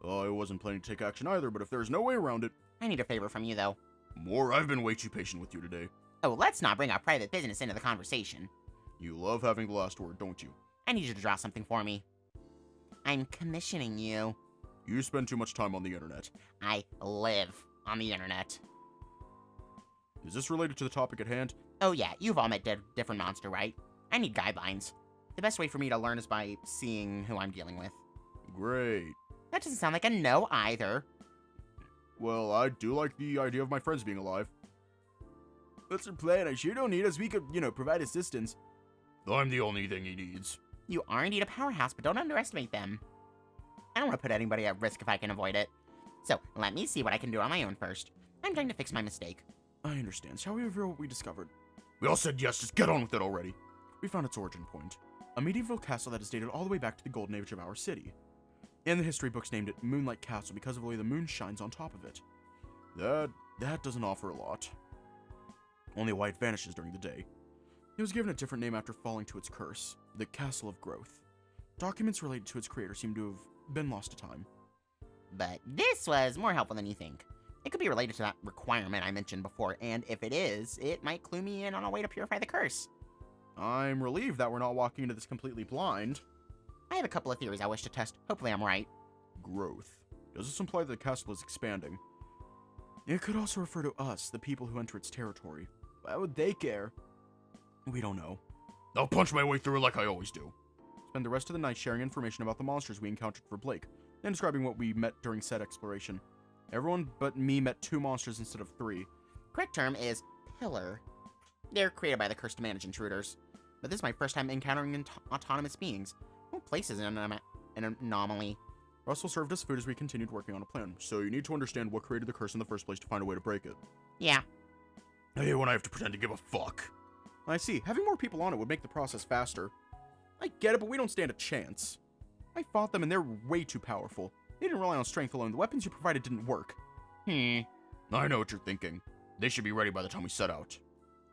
I wasn't planning to take action either, but if there's no way around it... I need a favor from you, though. More, I've been way too patient with you today. Oh, let's not bring our private business into the conversation. You love having the last word, don't you? I need you to draw something for me. I'm commissioning you. You spend too much time on the internet. I live on the internet. Is this related to the topic at hand? Oh yeah, you've all met different monster, right? I need guidelines. The best way for me to learn is by seeing who I'm dealing with. Great. That doesn't sound like a no either. Well, I do like the idea of my friends being alive. What's your plan? I sure don't need us. We could, provide assistance. I'm the only thing he needs. You are indeed a powerhouse, but don't underestimate them. I don't want to put anybody at risk if I can avoid it. So, let me see what I can do on my own first. I'm trying to fix my mistake. I understand. Shall we reveal what we discovered? We all said yes, just get on with it already. We found its origin point. A medieval castle that is dated all the way back to the golden age of our city. And the history books named it Moonlight Castle because of the way the moon shines on top of it. That doesn't offer a lot. Only why it vanishes during the day. It was given a different name after falling to its curse, the Castle of Growth. Documents related to its creator seem to have been lost to time. But this was more helpful than you think. It could be related to that requirement I mentioned before, and if it is, it might clue me in on a way to purify the curse. I'm relieved that we're not walking into this completely blind. I have a couple of theories I wish to test. Hopefully I'm right. Growth. Does this imply that the castle is expanding? It could also refer to us, the people who enter its territory. Why would they care? We don't know. I'll punch my way through it like I always do. Spend the rest of the night sharing information about the monsters we encountered for Blake, and describing what we met during said exploration. Everyone but me met 2 monsters instead of 3. Correct term is pillar. They're created by the curse to manage intruders. But this is my first time encountering autonomous beings. No place is an anomaly. Russell served us food as we continued working on a plan, so you need to understand what created the curse in the first place to find a way to break it. Yeah. I hate when I have to pretend to give a fuck. I see. Having more people on it would make the process faster. I get it, but we don't stand a chance. I fought them and they're way too powerful. They didn't rely on strength alone. The weapons you provided didn't work. I know what you're thinking. They should be ready by the time we set out.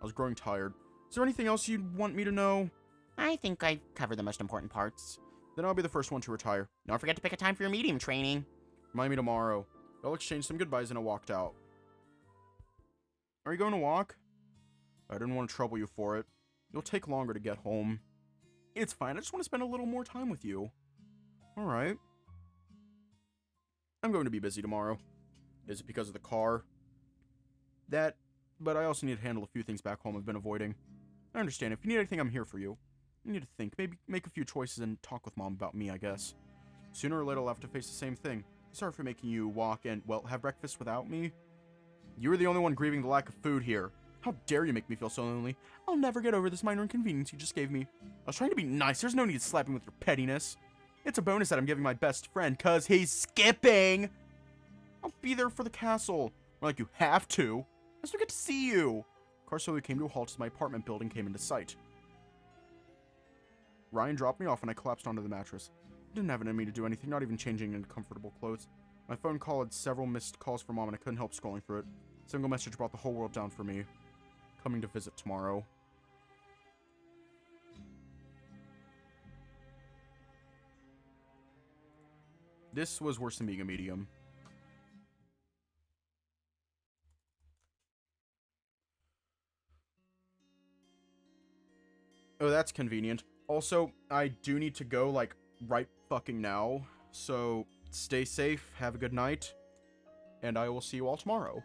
I was growing tired. Is there anything else you'd want me to know? I think I've covered the most important parts. Then I'll be the first one to retire. Don't forget to pick a time for your medium training. Remind me tomorrow. I'll exchange some goodbyes and I walked out. Are you going to walk? I didn't want to trouble you for it. You'll take longer to get home. It's fine, I just want to spend a little more time with you. Alright. I'm going to be busy tomorrow. Is it because of the car? But I also need to handle a few things back home I've been avoiding. I understand, if you need anything, I'm here for you. You need to think, maybe make a few choices and talk with Mom about me, I guess. Sooner or later, I'll have to face the same thing. Sorry for making you walk and, well, have breakfast without me. You were the only one grieving the lack of food here. How dare you make me feel so lonely? I'll never get over this minor inconvenience you just gave me. I was trying to be nice. There's no need to slap me with your pettiness. It's a bonus that I'm giving my best friend, cause he's skipping. I'll be there for the castle. More like you have to. I still get to see you. Car slowly came to a halt as my apartment building came into sight. Ryan dropped me off and I collapsed onto the mattress. I didn't have it in me to do anything, not even changing into comfortable clothes. My phone call had several missed calls from Mom and I couldn't help scrolling through it. A single message brought the whole world down for me. Coming to visit tomorrow. This was worse than being a medium. Oh, that's convenient. Also, I do need to go, like, right fucking now. So, stay safe, have a good night, and I will see you all tomorrow.